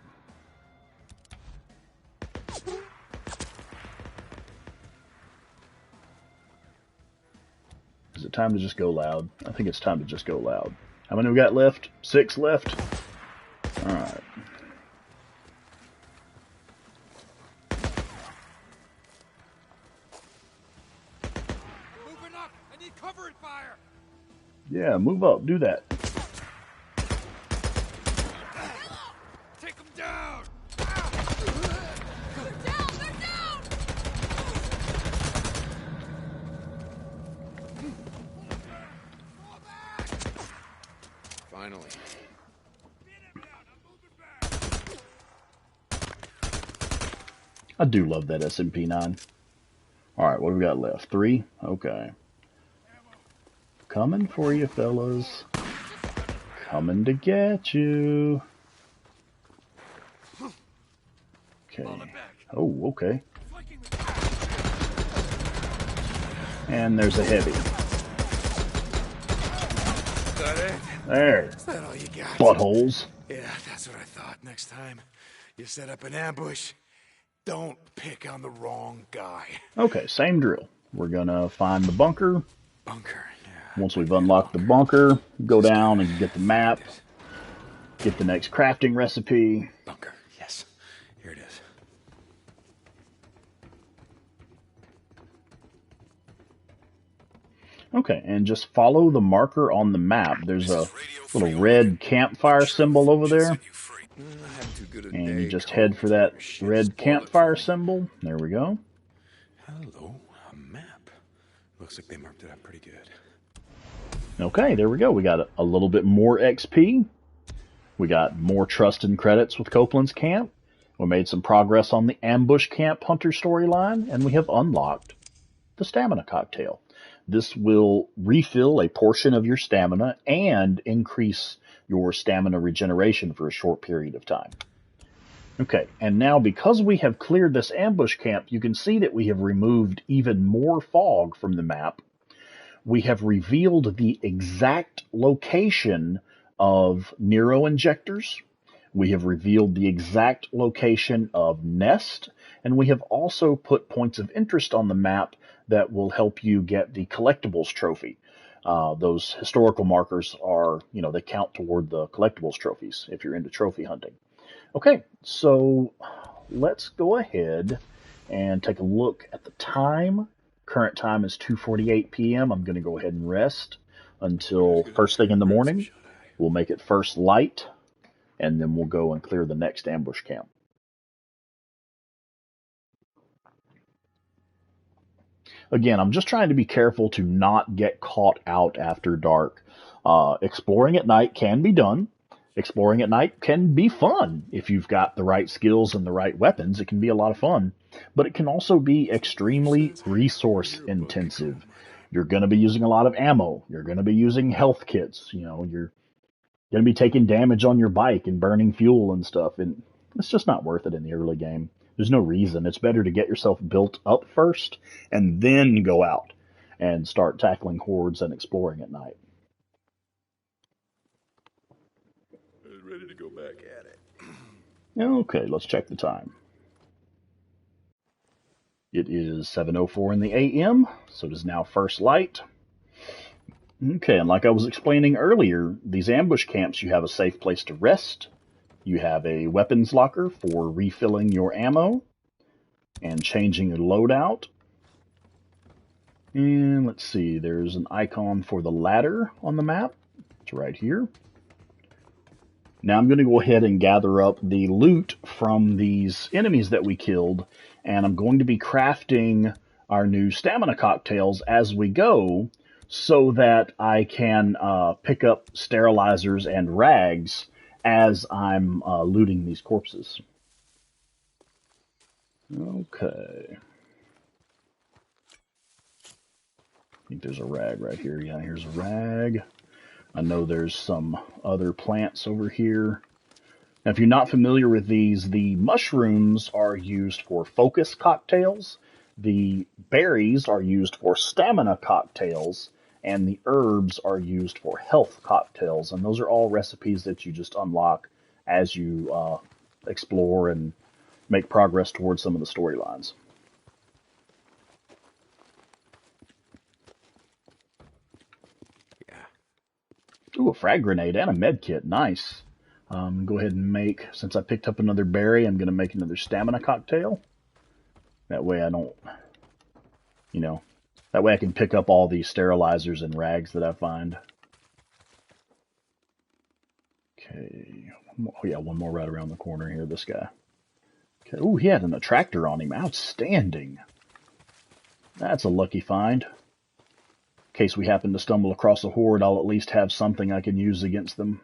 Is it time to just go loud? I think it's time to just go loud. How many we got left? 6 left? Alright. Moving up! I need cover and fire! Yeah, move up. Do that. Take him down! They're down! They're down! Finally. I do love that SMP9. Alright, what do we got left? 3? Okay. Coming for you, fellas. Coming to get you. Okay. Oh, okay. And there's a heavy. Is that it? There. Is that all you got? Buttholes. Yeah, that's what I thought. Next time you set up an ambush, don't pick on the wrong guy. Okay, same drill. We're gonna find the bunker. Bunker, yeah. Once we've unlocked the bunker, go down and get the map. Get the next crafting recipe. Bunker, yes. Here it is. Okay, and just follow the marker on the map. There's a little red campfire symbol over there. And you just head for that red campfire symbol. There we go. Hello, a map. Looks like they marked it up pretty good. Okay, there we go. We got a little bit more XP. We got more trust and credits with Copeland's camp. We made some progress on the ambush camp hunter storyline, and we have unlocked the stamina cocktail. This will refill a portion of your stamina and increase your stamina regeneration for a short period of time. Okay, and now because we have cleared this ambush camp, you can see that we have removed even more fog from the map. We have revealed the exact location of Nero injectors. We have revealed the exact location of Nest, and we have also put points of interest on the map that will help you get the collectibles trophy. Those historical markers are, they count toward the collectibles trophies if you're into trophy hunting. Okay, so let's go ahead and take a look at the time. Current time is 2:48 p.m. I'm going to go ahead and rest until first thing in the morning. We'll make it first light, and then we'll go and clear the next ambush camp. Again, I'm just trying to be careful to not get caught out after dark. Exploring at night can be done. Exploring at night can be fun if you've got the right skills and the right weapons. It can be a lot of fun, but it can also be extremely resource intensive. You're going to be using a lot of ammo. You're going to be using health kits. You know, you're going to be taking damage on your bike and burning fuel and stuff, and it's just not worth it in the early game. There's no reason. It's better to get yourself built up first and then go out and start tackling hordes and exploring at night. Ready to go back at it. Okay, let's check the time. It is 7:04 in the a.m., so it is now first light. Okay, and like I was explaining earlier, these ambush camps, you have a safe place to rest. You have a weapons locker for refilling your ammo and changing your loadout. And let's see, there's an icon for the ladder on the map. It's right here. Now I'm going to go ahead and gather up the loot from these enemies that we killed, and I'm going to be crafting our new stamina cocktails as we go so that I can pick up sterilizers and rags as I'm looting these corpses. Okay. I think there's a rag right here. Yeah, here's a rag. I know there's some other plants over here. Now, if you're not familiar with these, the mushrooms are used for focus cocktails, the berries are used for stamina cocktails, and the herbs are used for health cocktails. And those are all recipes that you just unlock as you explore and make progress towards some of the storylines. Ooh, a frag grenade and a med kit. Nice. Go ahead and make, since I picked up another berry, I'm going to make another stamina cocktail. That way I don't, that way I can pick up all these sterilizers and rags that I find. Okay. One more right around the corner here, this guy. Okay. Ooh, he had an attractor on him. Outstanding. That's a lucky find. In case we happen to stumble across a horde, I'll at least have something I can use against them.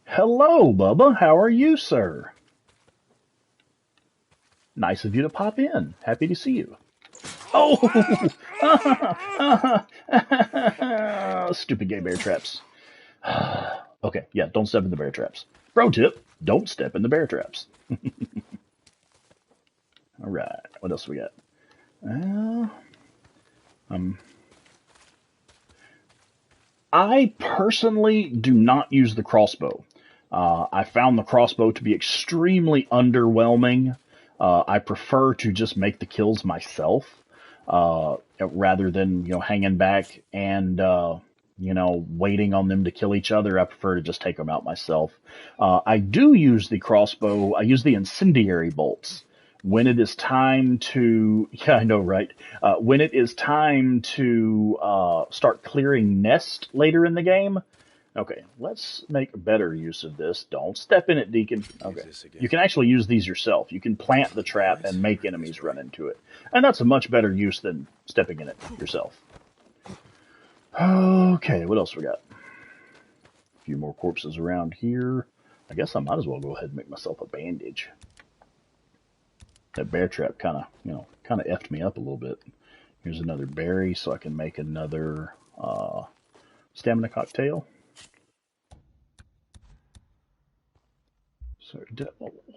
Hello, Bubba. How are you, sir? Nice of you to pop in. Happy to see you. Oh! Stupid gay bear traps. Okay, yeah, don't step in the bear traps. Pro tip, don't step in the bear traps. All right, what else we got? I personally do not use the crossbow. I found the crossbow to be extremely underwhelming. I prefer to just make the kills myself, rather than, hanging back and, waiting on them to kill each other. I prefer to just take them out myself. I do use the crossbow. I use the incendiary bolts. When it is time to, yeah, I know, right? When it is time to start clearing nest later in the game. Okay, let's make better use of this. Don't step in it, Deacon. Okay, you can actually use these yourself. You can plant the trap and make enemies run into it. And that's a much better use than stepping in it yourself. Okay, what else we got? A few more corpses around here. I guess I might as well go ahead and make myself a bandage. That bear trap kind of effed me up a little bit. Here's another berry, so I can make another stamina cocktail. So,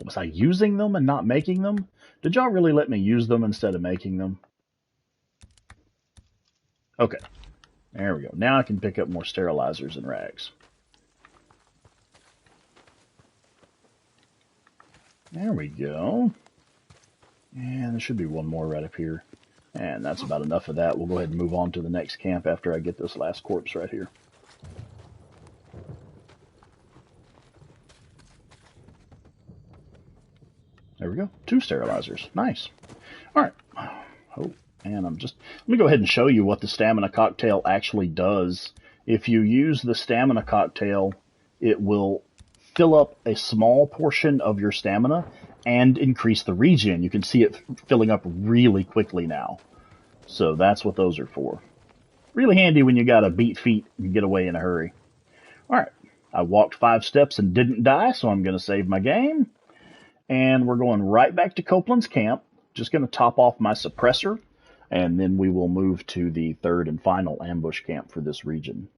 was I using them and not making them? Did y'all really let me use them instead of making them? Okay, there we go. Now I can pick up more sterilizers and rags. There we go. And there should be one more right up here. And that's about enough of that. We'll go ahead and move on to the next camp after I get this last corpse right here. There we go. 2 sterilizers. Nice. All right. Oh, and let me go ahead and show you what the stamina cocktail actually does. If you use the stamina cocktail, it will fill up a small portion of your stamina and increase the regen. You can see it filling up really quickly now. So that's what those are for. Really handy when you got to beat feet and get away in a hurry. All right. I walked 5 steps and didn't die, so I'm going to save my game. And we're going right back to Copeland's camp. Just going to top off my suppressor, and then we will move to the third and final ambush camp for this region.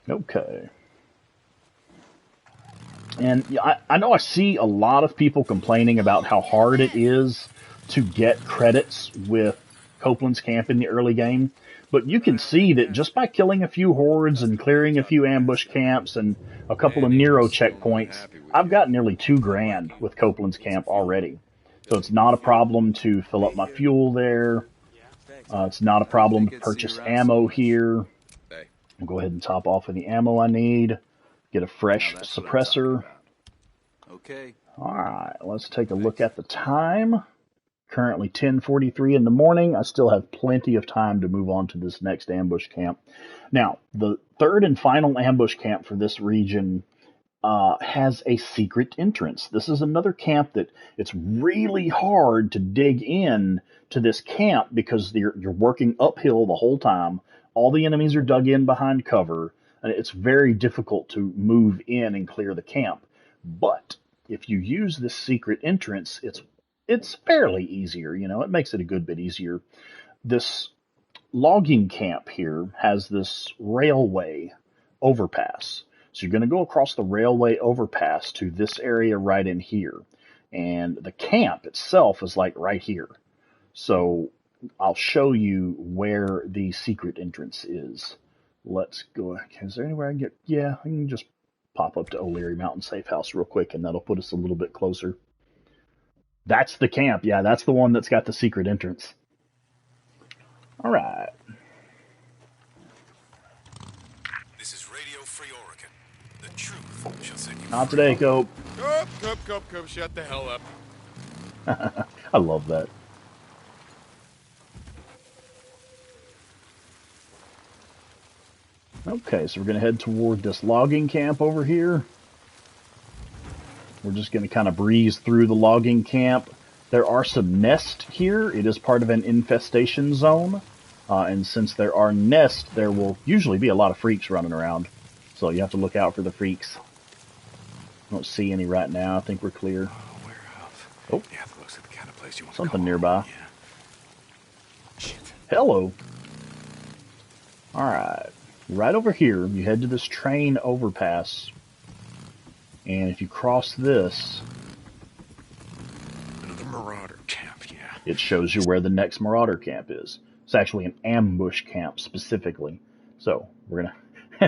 Okay. And I know I see a lot of people complaining about how hard it is to get credits with Copeland's camp in the early game, but you can see that just by killing a few hordes and clearing a few ambush camps and a couple of Nero checkpoints, I've got nearly $2,000 with Copeland's camp already. So it's not a problem to fill up my fuel there. It's not a problem to purchase ammo here. I'll go ahead and top off any ammo I need. Get a fresh suppressor. Okay. Alright, let's take a look at the time. Currently 10:43 in the morning. I still have plenty of time to move on to this next ambush camp. Now, the third and final ambush camp for this region has a secret entrance. This is another camp that it's really hard to dig in to this camp because you're working uphill the whole time. All the enemies are dug in behind cover, and it's very difficult to move in and clear the camp. But if you use this secret entrance, it's fairly easier. It makes it a good bit easier. This logging camp here has this railway overpass. So you're going to go across the railway overpass to this area right in here. And the camp itself is like right here. So I'll show you where the secret entrance is. Let's go. Is there anywhere I can get? Yeah, I can just pop up to O'Leary Mountain Safe House real quick, and that'll put us a little bit closer. That's the camp. Yeah, that's the one that's got the secret entrance. All right. This is Radio Free Oregon. The truth shall set you Not free. today, Cope. Cope, shut the hell up. I love that. Okay, so we're going to head toward this logging camp over here. We're just going to kind of breeze through the logging camp. There are some nests here. It is part of an infestation zone. And since there are nests, there will usually be a lot of freaks running around. So you have to look out for the freaks. Don't see any right now. I think we're clear. Oh, Yeah, that looks like the kind of place you want to something go. nearby. Yeah. Shit. Hello. All right. Right over here, you head to this train overpass. And if you cross this, Another marauder camp, yeah. it shows you where the next marauder camp is. It's actually an ambush camp specifically. So we're gonna.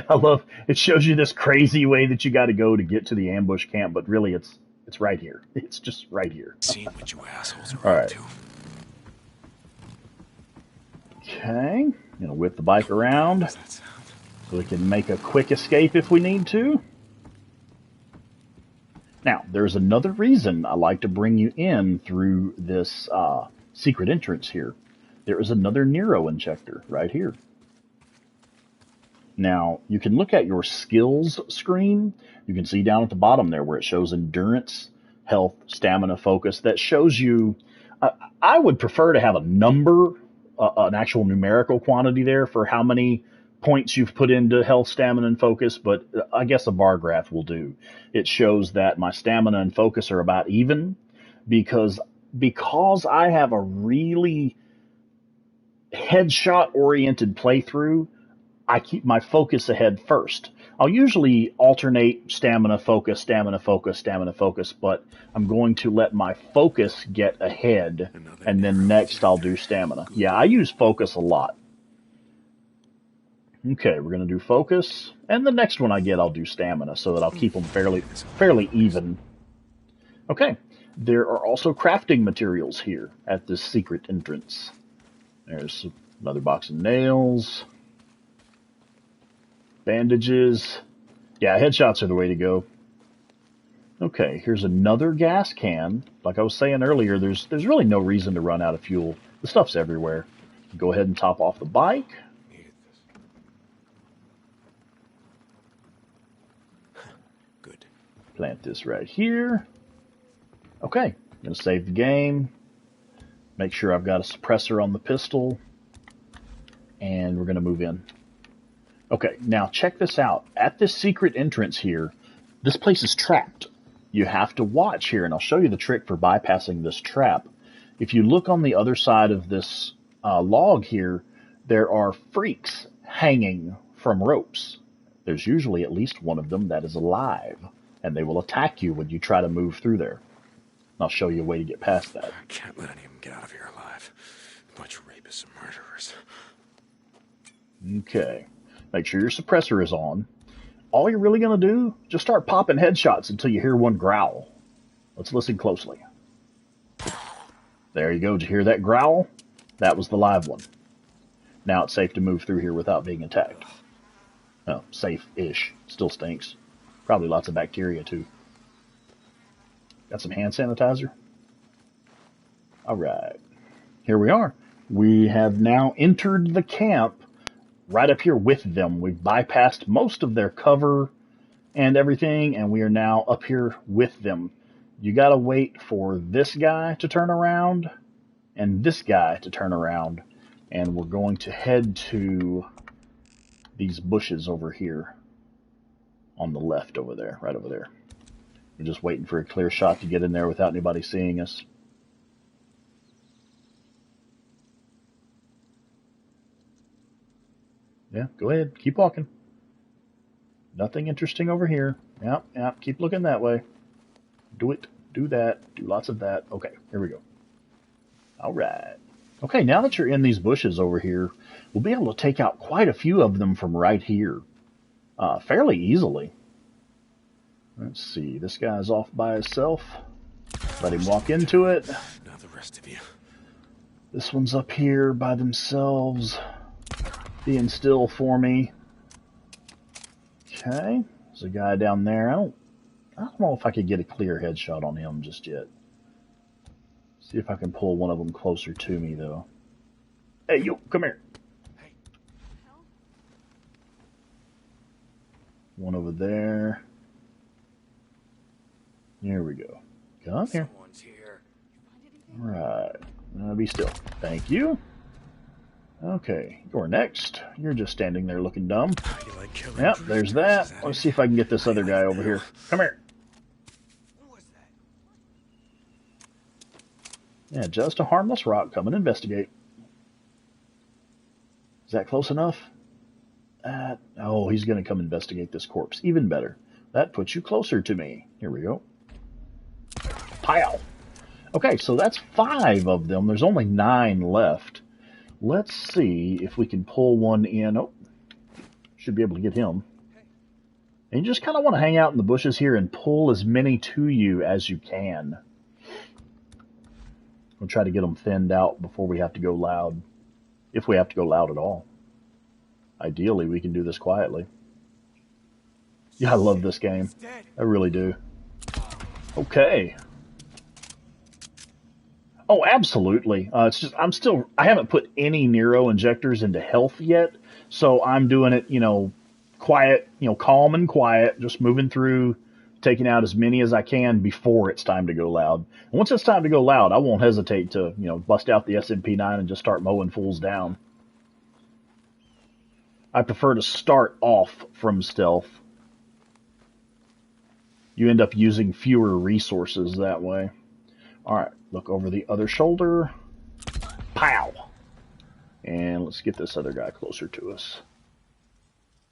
I love it. Shows you this crazy way that you got to go to get to the ambush camp, but really it's right here. It's just right here. Seeing what you assholes are All up right. to. Okay, gonna whip the bike around What does that sound? so we can make a quick escape if we need to. Now, there's another reason I like to bring you in through this secret entrance here. There is another Nero injector right here. Now, you can look at your skills screen. You can see down at the bottom there where it shows endurance, health, stamina, focus. That shows you, I would prefer to have a number, an actual numerical quantity there for how many points you've put into health, stamina, and focus, but I guess a bar graph will do. It shows that my stamina and focus are about even because I have a really headshot-oriented playthrough. I keep my focus ahead first. I'll usually alternate stamina, focus, stamina, focus, stamina, focus, but I'm going to let my focus get ahead, and then next I'll do stamina. Yeah, I use focus a lot. Okay, we're going to do focus, and the next one I get I'll do stamina, so that I'll keep them fairly even. Okay, there are also crafting materials here at this secret entrance. There's another box of nails. Bandages. Yeah, headshots are the way to go. Okay, here's another gas can. Like I was saying earlier, there's really no reason to run out of fuel. The stuff's everywhere. Go ahead and top off the bike. Good. Plant this right here. Okay, I'm going to save the game. Make sure I've got a suppressor on the pistol. And we're going to move in. Okay, now check this out. At this secret entrance here, this place is trapped. You have to watch here, and I'll show you the trick for bypassing this trap. If you look on the other side of this log here, there are freaks hanging from ropes. There's usually at least one of them that is alive, and they will attack you when you try to move through there. I'll show you a way to get past that. I can't let any of them get out of here alive. A bunch of rapists and murderers. Okay. Make sure your suppressor is on. All you're really going to do, just start popping headshots until you hear one growl. Let's listen closely. There you go. Did you hear that growl? That was the live one. Now it's safe to move through here without being attacked. Oh, safe-ish. Still stinks. Probably lots of bacteria, too. Got some hand sanitizer? Alright. Here we are. We have now entered the camp right up here with them. We've bypassed most of their cover and everything, and we are now up here with them. You gotta wait for this guy to turn around and this guy to turn around, and we're going to head to these bushes over here on the left over there, right over there. We're just waiting for a clear shot to get in there without anybody seeing us. Yeah, go ahead. Keep walking. Nothing interesting over here. Yep, keep looking that way. Do it. Do that. Do lots of that. Okay, here we go. All right. Okay, now that you're in these bushes over here, we'll be able to take out quite a few of them from right here. Fairly easily. Let's see. This guy's off by himself. Let him walk into it. Now the rest of you. This one's up here by themselves, being still for me. Okay. There's a guy down there. I don't know if I could get a clear headshot on him just yet. See if I can pull one of them closer to me, though. Hey, you, come here. Hey. One over there. Here we go. Come here. Someone's here. All right. Be still. Thank you. Okay, you're next. You're just standing there looking dumb. You like killing Yep, drifters, there's that. is Let's it? see if I can get this other guy over here. Come here. Who was that? Yeah, just a harmless rock. Come and investigate. Is that close enough? Oh, he's going to come investigate this corpse. Even better. That puts you closer to me. Here we go. Pow! Okay, so that's 5 of them. There's only 9 left. Let's see if we can pull one in. Oh, should be able to get him. And you just kind of want to hang out in the bushes here and pull as many to you as you can. We'll try to get them thinned out before we have to go loud. If we have to go loud at all. Ideally, we can do this quietly. Yeah, I love this game. I really do. Okay. Oh, absolutely. It's just I haven't put any Nero injectors into health yet, so I'm doing it, quiet, calm and quiet, just moving through, taking out as many as I can before it's time to go loud. And once it's time to go loud, I won't hesitate to, bust out the SMP9 and just start mowing fools down. I prefer to start off from stealth. You end up using fewer resources that way. Alright, look over the other shoulder. Pow! And let's get this other guy closer to us.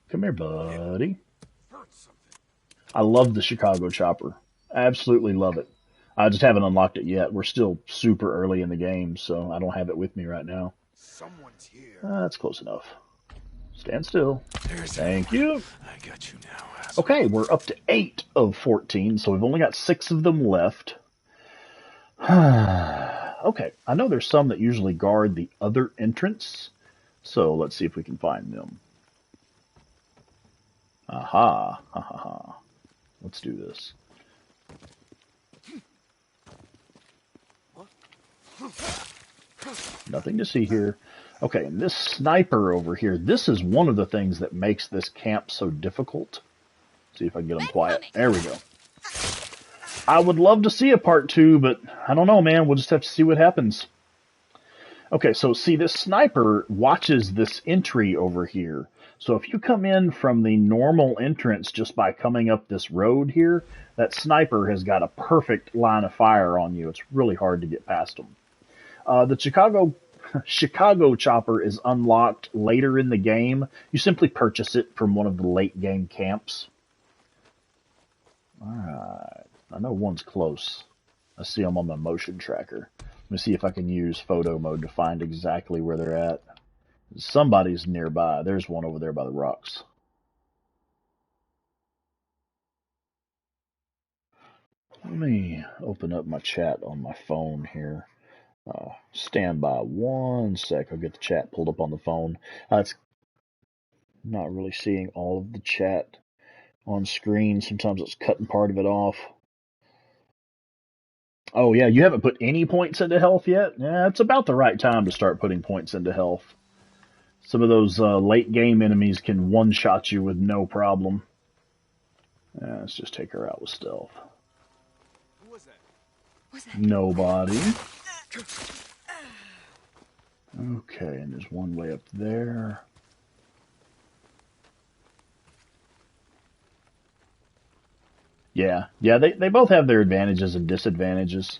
Come here, buddy. I love the Chicago chopper. Absolutely love it. I just haven't unlocked it yet. We're still super early in the game, so I don't have it with me right now. Someone's here. That's close enough. Stand still. Thank you. I got you now, asshole. Okay, we're up to 8 of 14, so we've only got 6 of them left. Okay, I know there's some that usually guard the other entrance, so let's see if we can find them. Aha, ha ha ha. Let's do this. Nothing to see here. Okay, and this sniper over here, this is one of the things that makes this camp so difficult. See if I can get them quiet. There we go. I would love to see a part 2, but I don't know, man. We'll just have to see what happens. Okay, so see, this sniper watches this entry over here. So if you come in from the normal entrance just by coming up this road here, that sniper has got a perfect line of fire on you. It's really hard to get past them. The Chicago chopper is unlocked later in the game. You simply purchase it from one of the late game camps. Alright, I know one's close. I see them on my motion tracker. Let me see if I can use photo mode to find exactly where they're at. Somebody's nearby. There's one over there by the rocks. Let me open up my chat on my phone here. Stand by 1 sec. I'll get the chat pulled up on the phone. It's not really seeing all of the chat on screen. Sometimes it's cutting part of it off. Oh, yeah, you haven't put any points into health yet? Yeah, it's about the right time to start putting points into health. Some of those late game enemies can one-shot you with no problem. Let's just take her out with stealth. Who was that? Was that? Nobody. Okay, and there's one way up there. Yeah, they both have their advantages and disadvantages.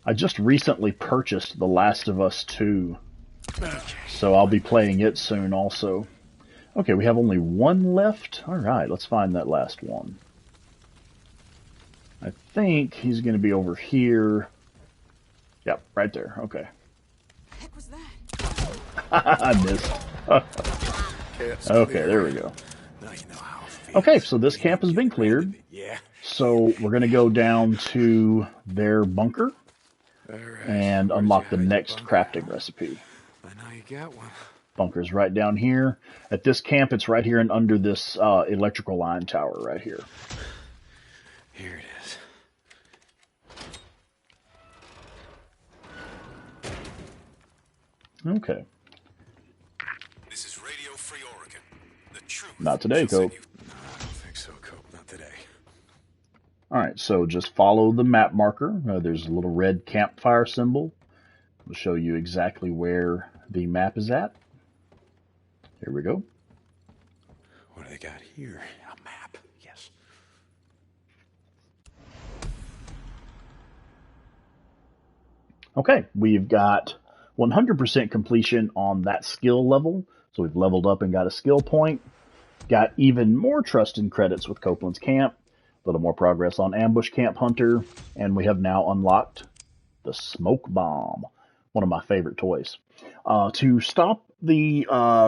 I just recently purchased The Last of Us 2, so I'll be playing it soon also. Okay, we have only one left. Alright, let's find that last one. I think he's going to be over here. Yep, right there. Okay. The heck was that? I missed. Okay, there we go. Now you know how it feels. Okay, so this camp has been cleared. Yeah. So we're going to go down to their bunker All right. and Where'd unlock you the hide your next bunker? crafting recipe. I know you got one. Bunker's right down here. At this camp, it's right here and under this electrical line tower right here. Here it is. Okay. This is Radio Free Oregon. The truth. Not today, shall Cope. set you No, I don't think so, Cope. Not today. Alright, so just follow the map marker. There's a little red campfire symbol. It'll show you exactly where the map is at. Here we go. What do they got here? A map. Yes. Okay, we've got 100% completion on that skill level. So we've leveled up and got a skill point. Got even more trust and credits with Copeland's Camp. A little more progress on Ambush Camp Hunter. And we have now unlocked the Smoke Bomb. One of my favorite toys. To stop the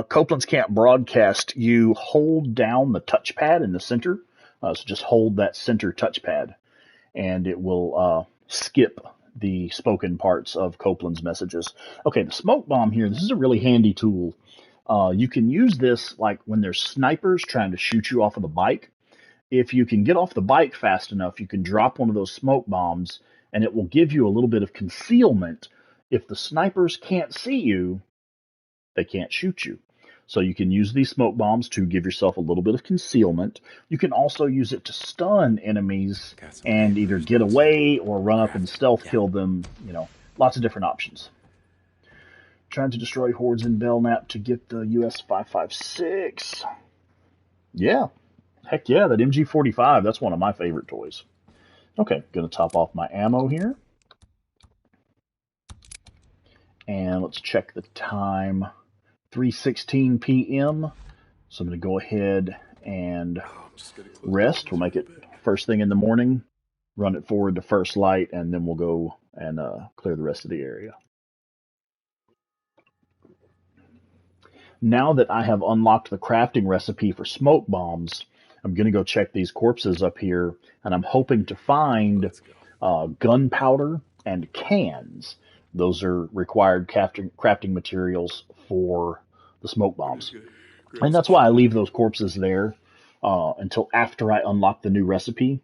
Copeland's Camp broadcast, you hold down the touchpad in the center. So just hold that center touchpad. And it will skip the spoken parts of Copeland's messages. Okay, the smoke bomb here, this is a really handy tool. You can use this like when there's snipers trying to shoot you off of the bike. If you can get off the bike fast enough, you can drop one of those smoke bombs and it will give you a little bit of concealment. If the snipers can't see you, they can't shoot you. So you can use these smoke bombs to give yourself a little bit of concealment. You can also use it to stun enemies and either get away or run up and stealth kill them. You know, lots of different options. Trying to destroy hordes in Belknap to get the US 556. Yeah. Heck yeah, that MG45, that's one of my favorite toys. Okay, gonna top off my ammo here. And let's check the time. 3:16 p.m. So I'm going to go ahead and rest. We'll make it first thing in the morning, run it forward to first light, and then we'll go and clear the rest of the area. Now that I have unlocked the crafting recipe for smoke bombs, I'm going to go check these corpses up here, and I'm hoping to find gunpowder and cans. Those are required crafting materials for the smoke bombs. And that's why I leave those corpses there until after I unlock the new recipe.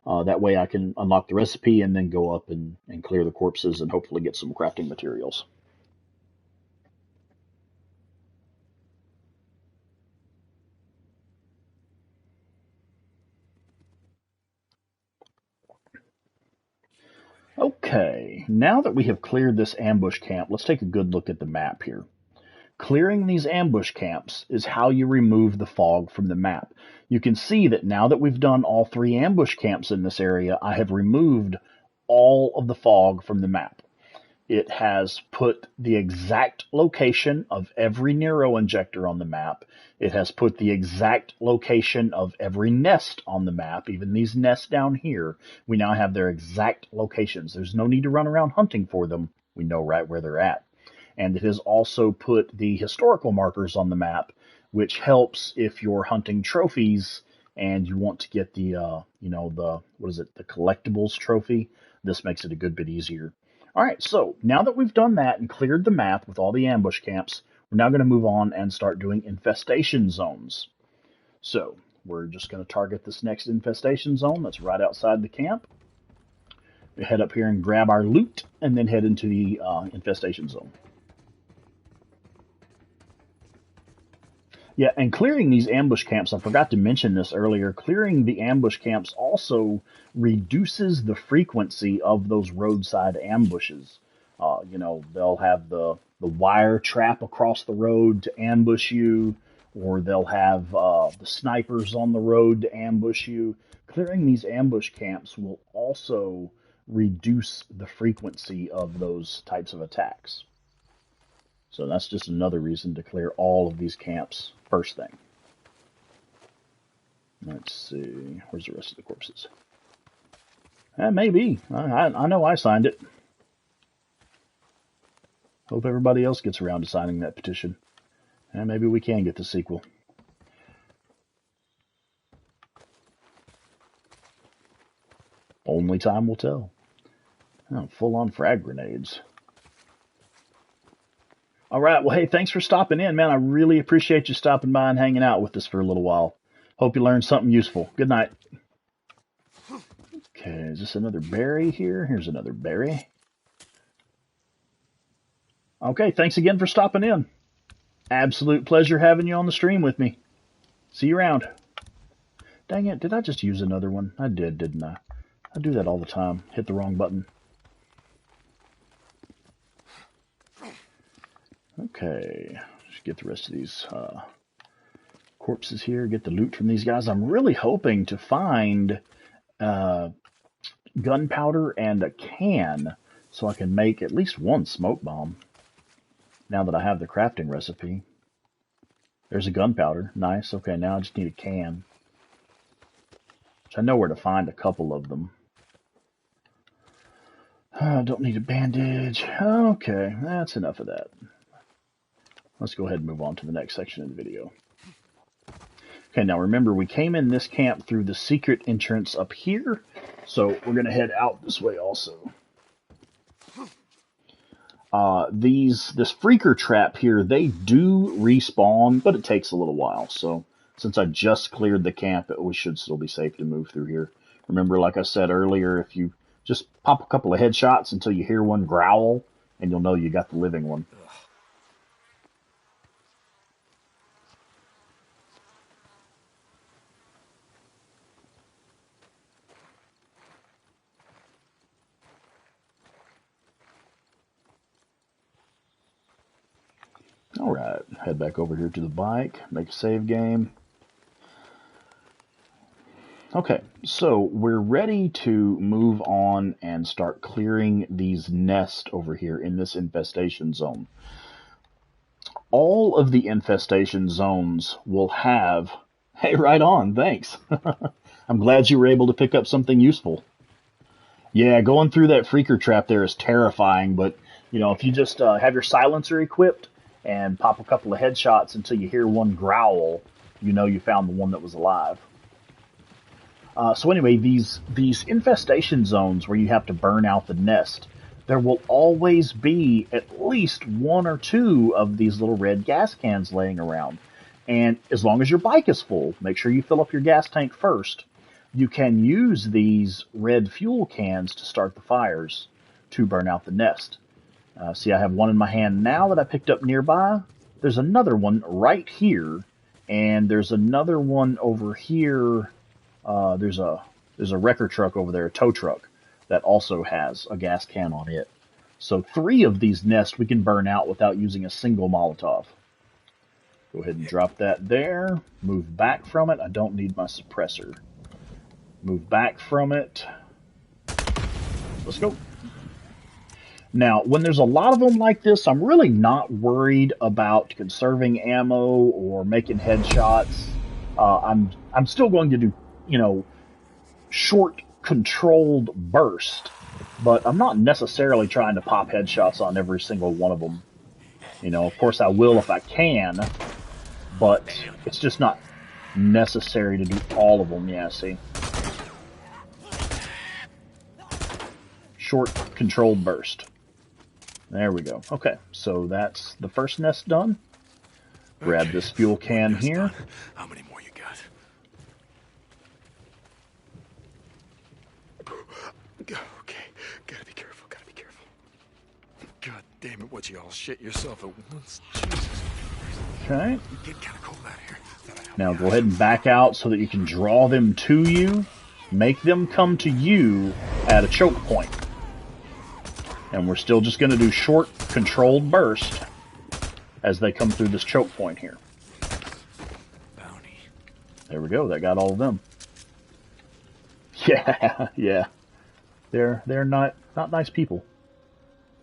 That way I can unlock the recipe and then go up and clear the corpses and hopefully get some crafting materials. Okay, now that we have cleared this ambush camp, let's take a good look at the map here. Clearing these ambush camps is how you remove the fog from the map. You can see that now that we've done all 3 ambush camps in this area, I have removed all of the fog from the map. It has put the exact location of every Nero injector on the map. It has put the exact location of every nest on the map, even these nests down here. We now have their exact locations. There's no need to run around hunting for them. We know right where they're at. And it has also put the historical markers on the map, which helps if you're hunting trophies and you want to get the, the collectibles trophy. This makes it a good bit easier. All right, so now that we've done that and cleared the map with all the ambush camps, we're now going to move on and start doing infestation zones. So we're just going to target this next infestation zone that's right outside the camp. We head up here and grab our loot and then head into the infestation zone. Yeah, and clearing these ambush camps, I forgot to mention this earlier, clearing the ambush camps also reduces the frequency of those roadside ambushes. They'll have the wire trap across the road to ambush you, or they'll have the snipers on the road to ambush you. Clearing these ambush camps will also reduce the frequency of those types of attacks. So that's just another reason to clear all of these camps first thing. Let's see. Where's the rest of the corpses? Maybe. I know I signed it. Hope everybody else gets around to signing that petition. And maybe we can get the sequel. Only time will tell. Oh, full-on frag grenades. All right. Well, hey, thanks for stopping in, man. I really appreciate you stopping by and hanging out with us for a little while. Hope you learned something useful. Good night. Okay, is this another berry here? Here's another berry. Okay, thanks again for stopping in. Absolute pleasure having you on the stream with me. See you around. Dang it, did I just use another one? I did, didn't I? I do that all the time. Hit the wrong button. Okay, let's get the rest of these corpses here, get the loot from these guys. I'm really hoping to find gunpowder and a can so I can make at least one smoke bomb now that I have the crafting recipe. There's a gunpowder. Nice. Okay, now I just need a can. Which I know where to find a couple of them. I don't need a bandage. Okay, that's enough of that. Let's go ahead and move on to the next section of the video. Okay, now remember, we came in this camp through the secret entrance up here, so we're going to head out this way also. This freaker trap here, they do respawn, but it takes a little while. So since I just cleared the camp, we should still be safe to move through here. Remember, like I said earlier, if you just pop a couple of headshots until you hear one growl, and you'll know you got the living one. Alright, head back over here to the bike, make a save game. Okay, so we're ready to move on and start clearing these nests over here in this infestation zone. All of the infestation zones will have... Hey, right on, thanks. I'm glad you were able to pick up something useful. Yeah, going through that freaker trap there is terrifying, but, if you just have your silencer equipped, and pop a couple of headshots until you hear one growl, you know you found the one that was alive. So anyway, these infestation zones where you have to burn out the nest, there will always be at least one or two of these little red gas cans laying around. And as long as your bike is full, make sure you fill up your gas tank first. You can use these red fuel cans to start the fires to burn out the nest. See, I have one in my hand now that I picked up nearby. There's another one right here, and there's another one over here. There's a wrecker truck over there, a tow truck, that also has a gas can on it. So 3 of these nests we can burn out without using a single Molotov. Go ahead and drop that there. Move back from it. I don't need my suppressor. Move back from it. Let's go. Now, when there's a lot of them like this, I'm really not worried about conserving ammo or making headshots. I'm still going to do, short controlled burst, but I'm not necessarily trying to pop headshots on every single one of them. Of course I will if I can, but it's just not necessary to do all of them. Yeah, see? Short controlled burst. There we go. Okay, so that's the first nest done. Grab this fuel can here. How many more you got? Okay, gotta be careful, God damn it, what you all shit yourself at once? Jesus. Okay. Get kind of cold out here. Now go ahead and back out so that you can draw them to you. Make them come to you at a choke point. And we're still just going to do short, controlled burst as they come through this choke point here. Bounty. There we go. That got all of them. Yeah. They're not nice people.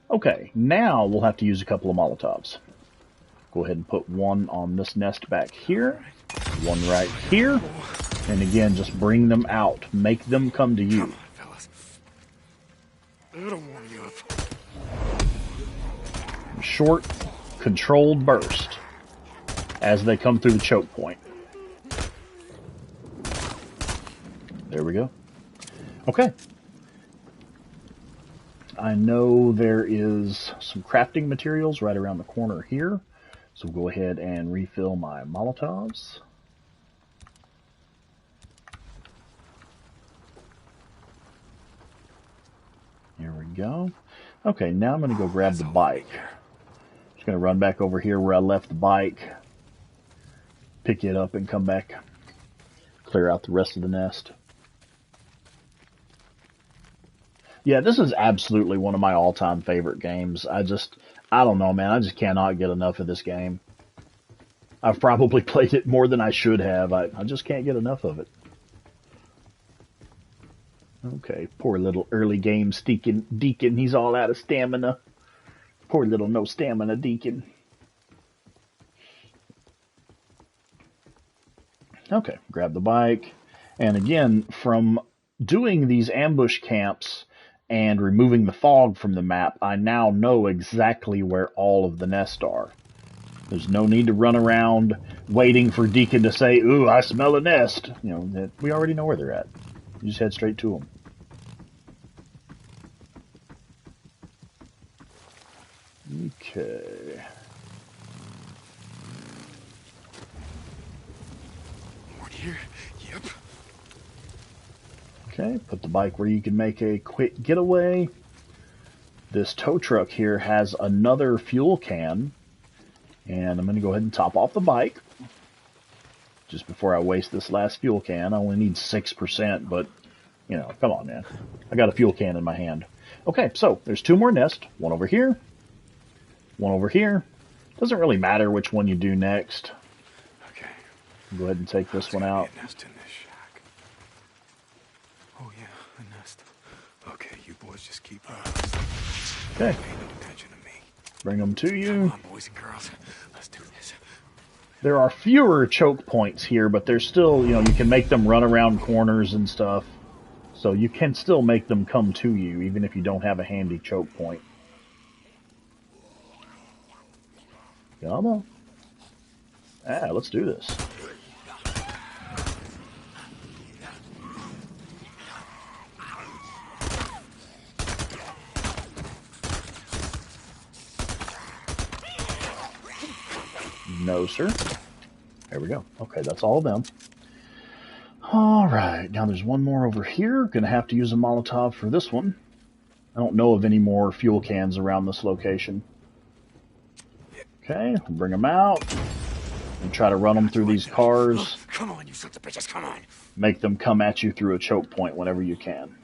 Okay, now we'll have to use a couple of Molotovs. Go ahead and put one on this nest back here. One right here. And again, just bring them out. Make them come to you. Come on, fellas. It'll warm you up. Short, controlled burst as they come through the choke point. There we go. Okay. I know there is some crafting materials right around the corner here. So we'll go ahead and refill my Molotovs. Here we go. Okay, now I'm going to go grab the bike. Just going to run back over here where I left the bike. Pick it up and come back. Clear out the rest of the nest. Yeah, this is absolutely one of my all-time favorite games. I don't know, man. I just cannot get enough of this game. I've probably played it more than I should have. I just can't get enough of it. Okay, poor little early game Deacon. He's all out of stamina. Poor little no stamina Deacon. Okay, grab the bike. And again, from doing these ambush camps and removing the fog from the map, I now know exactly where all of the nests are. There's no need to run around waiting for Deacon to say, "Ooh, I smell a nest." We already know where they're at. You just head straight to them. Okay. More here? Yep. Okay, put the bike where you can make a quick getaway. This tow truck here has another fuel can. And I'm going to go ahead and top off the bike. Just before I waste this last fuel can. I only need 6%, but, come on, man. I got a fuel can in my hand. Okay, so there's 2 more nests. One over here. One over here. Doesn't really matter which one you do next. Okay. Go ahead and take this one out. A nest in this shack. Oh yeah, a nest. Okay, you boys just keep Okay. pay no attention to me. Bring them to you. Come on, boys and girls. Let's do this. There are fewer choke points here, but there's still, you can make them run around corners and stuff. So you can still make them come to you, even if you don't have a handy choke point. Come on. Let's do this. No, sir. There we go. Okay, that's all of them. Alright, now there's one more over here. Gonna have to use a Molotov for this one. I don't know of any more fuel cans around this location. Okay, bring them out. And try to run them through these cars. Come on, you sons of bitches, come on. Make them come at you through a choke point whenever you can.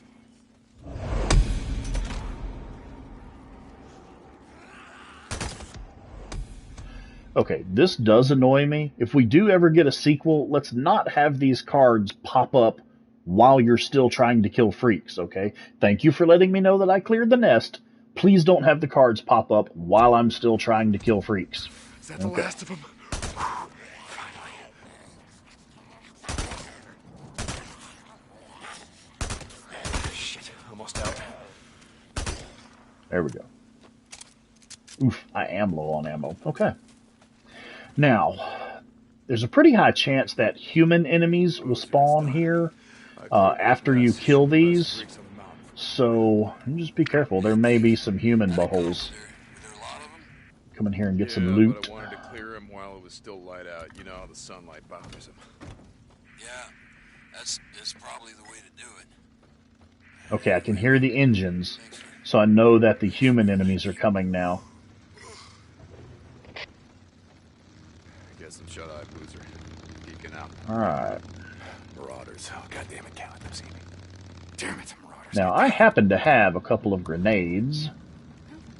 Okay, this does annoy me. If we do ever get a sequel, let's not have these cards pop up while you're still trying to kill freaks, okay? Thank you for letting me know that I cleared the nest. Please don't have the cards pop up while I'm still trying to kill freaks. Is that the last of them? Shit, almost out. There we go. Oof, I am low on ammo. Okay. Now, there's a pretty high chance that human enemies will spawn here after you kill these. So, just be careful. There may be some human buttholes. Come in here and get some loot. But I wanted to clear him while it was still light out. You know how the sunlight bothers him. Yeah, that's probably the way to do it. Okay, I can hear the engines, so I know that the human enemies are coming now. Guess some shut-eye boozer. Geeking out. Alright. Marauders. Oh, goddammit, can't let them see me. Damn it, marauders. Now, I happen to have a couple of grenades,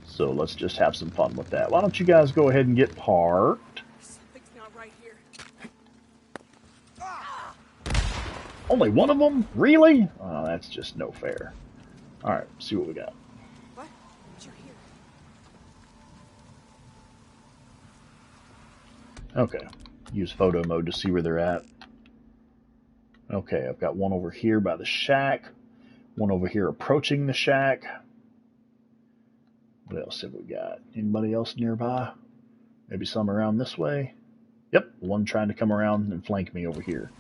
so let's just have some fun with that. Why don't you guys go ahead and get parked? Something's not right here. Only one of them? Really? Oh, that's just no fair. Alright, see what we got. What? You're here. Okay, use photo mode to see where they're at. Okay, I've got one over here by the shack, one over here approaching the shack. What else have we got? Anybody else nearby? Maybe some around this way? Yep, one trying to come around and flank me over here.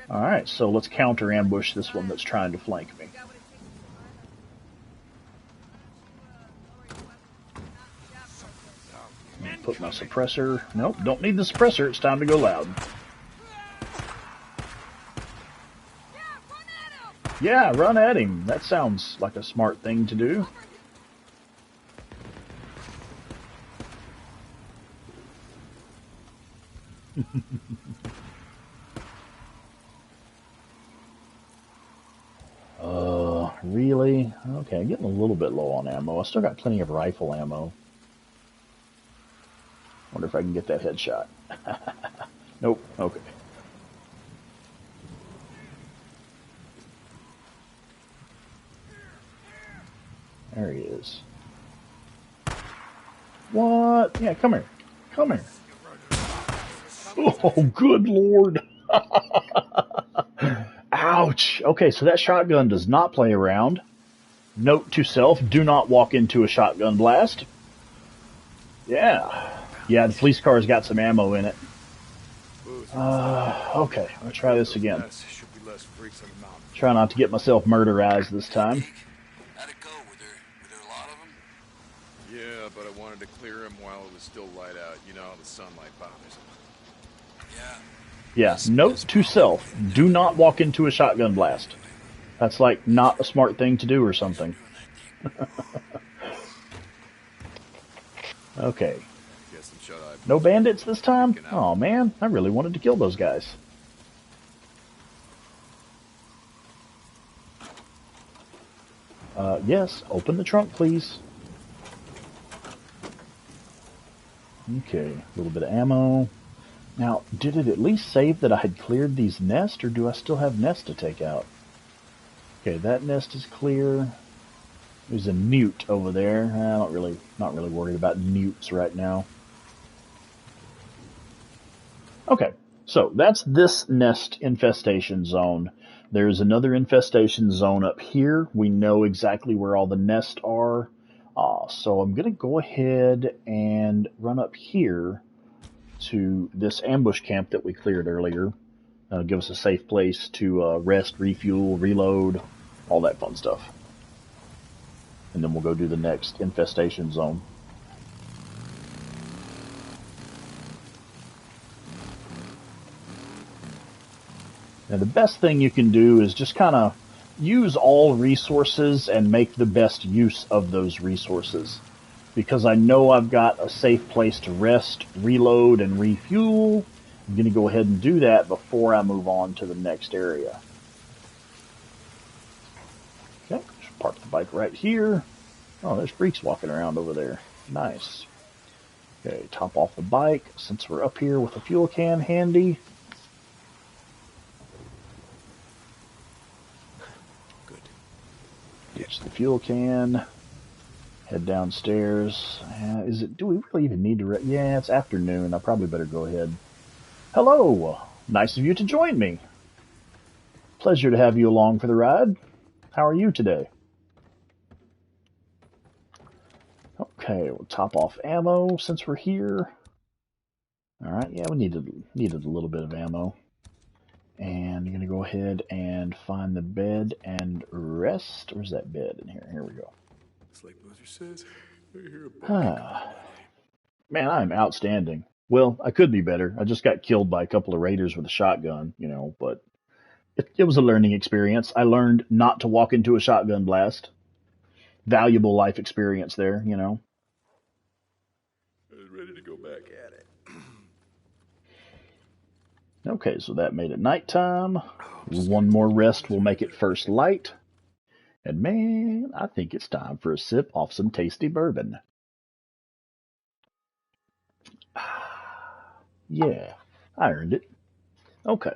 Alright, so let's counter ambush this one that's trying to flank me. Put my suppressor. Nope, don't need the suppressor. It's time to go loud. Yeah, run at him. That sounds like a smart thing to do. Really? Okay, getting a little bit low on ammo. I still got plenty of rifle ammo. Wonder if I can get that headshot. Nope. Okay. There he is. What? Yeah, come here. Come here. Oh, good Lord. Ouch. Okay, so that shotgun does not play around. Note to self, do not walk into a shotgun blast. Yeah. Yeah, the police car's got some ammo in it. Okay, I'll try this again. Try not to get myself murderized this time. How'd it go? Were there a lot of them? Yeah, but I wanted to clear him while it was still light out. You know how the sunlight bothers him. Yeah. Yeah, note to self, do not walk into a shotgun blast. That's like not a smart thing to do or something. Okay. No bandits this time? Oh man, I really wanted to kill those guys. Yes, open the trunk, please. Okay, a little bit of ammo. Now, did it at least save that I had cleared these nests, or do I still have nests to take out? Okay, that nest is clear. There's a newt over there. Not really worried about newts right now. Okay, so that's this nest infestation zone. There's another infestation zone up here. We know exactly where all the nests are. So I'm going to go ahead and run up here to this ambush camp that we cleared earlier. Give us a safe place to rest, refuel, reload, all that fun stuff. And then we'll go do the next infestation zone. Now the best thing you can do is just kind of use all resources and make the best use of those resources. Because I know I've got a safe place to rest, reload, and refuel, I'm going to go ahead and do that before I move on to the next area. Okay, just park the bike right here. Oh, there's freaks walking around over there. Nice. Okay, top off the bike, since we're up here with a fuel can handy. Good. Ditch the fuel can. Head downstairs. Do we really even need to... Yeah, it's afternoon. I probably better go ahead. Hello! Nice of you to join me. Pleasure to have you along for the ride. How are you today? Okay, we'll top off ammo since we're here. Alright, yeah, we needed a little bit of ammo. And you're going to go ahead and find the bed and rest. Where's that bed in here? Here we go. It's like Boozer says, I hear a body. Man, I'm outstanding. Well, I could be better. I just got killed by a couple of raiders with a shotgun, you know, but it was a learning experience. I learned not to walk into a shotgun blast. Valuable life experience there, you know. I was ready to go back at it. Okay, so that made it nighttime. One more rest will make it first light. And man, I think it's time for a sip off some tasty bourbon. Yeah, I earned it. Okay.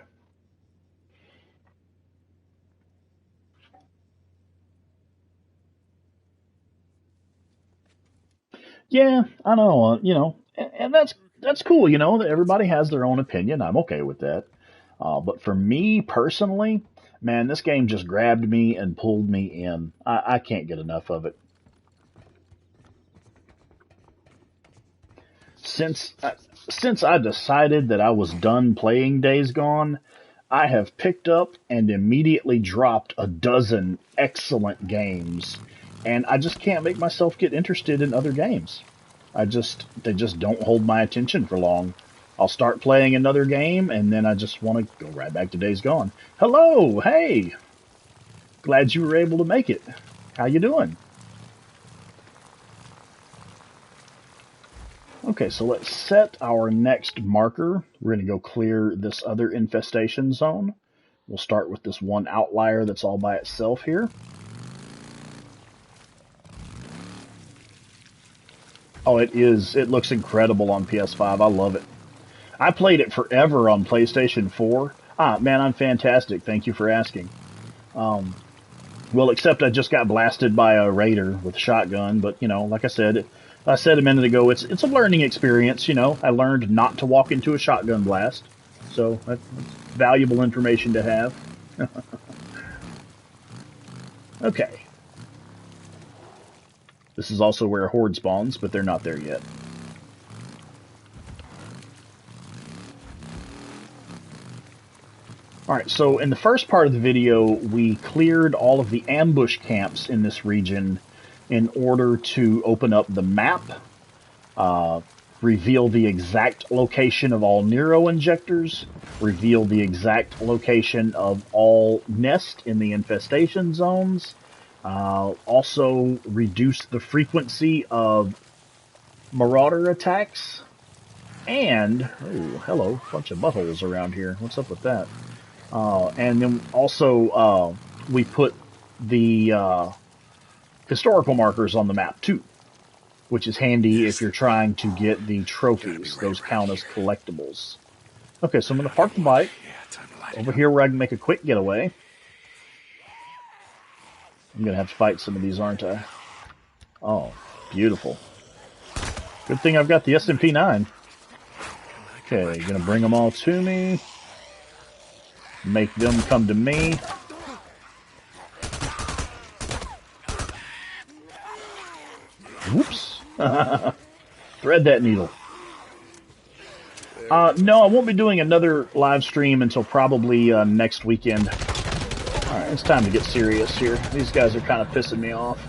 Yeah, I know, you know, and that's cool, you know, that everybody has their own opinion. I'm okay with that. But for me personally, man, this game just grabbed me and pulled me in. I can't get enough of it. Since I decided that I was done playing Days Gone, I have picked up and immediately dropped a dozen excellent games, and I just can't make myself get interested in other games. They just don't hold my attention for long. I'll start playing another game, and then I just want to go right back to Days Gone. Hello, hey, glad you were able to make it. How you doing? Okay, so let's set our next marker. We're going to go clear this other infestation zone. We'll start with this one outlier that's all by itself here. Oh, it is. It looks incredible on PS5. I love it. I played it forever on PlayStation 4. Ah, man, I'm fantastic. Thank you for asking. Well, except I just got blasted by a raider with a shotgun. But, you know, like I said a minute ago, it's a learning experience, you know. I learned not to walk into a shotgun blast. So, that's valuable information to have. Okay. This is also where Horde spawns, but they're not there yet. Alright, so in the first part of the video, we cleared all of the ambush camps in this region in order to open up the map, reveal the exact location of all Nero injectors, reveal the exact location of all nest in the infestation zones, also reduce the frequency of marauder attacks, and, oh, hello, bunch of buttholes around here. What's up with that? And then also we put the historical markers on the map too, which is handy if you're trying to get the trophies. Those count as collectibles. Okay, so I'm going to park the bike over here where I can make a quick getaway. I'm going to have to fight some of these, aren't I? Oh, beautiful. Good thing I've got the SMP-9. Okay, going to bring them all to me. Make them come to me. Whoops. Thread that needle. No, I won't be doing another live stream until probably next weekend. Alright, it's time to get serious here. These guys are kind of pissing me off.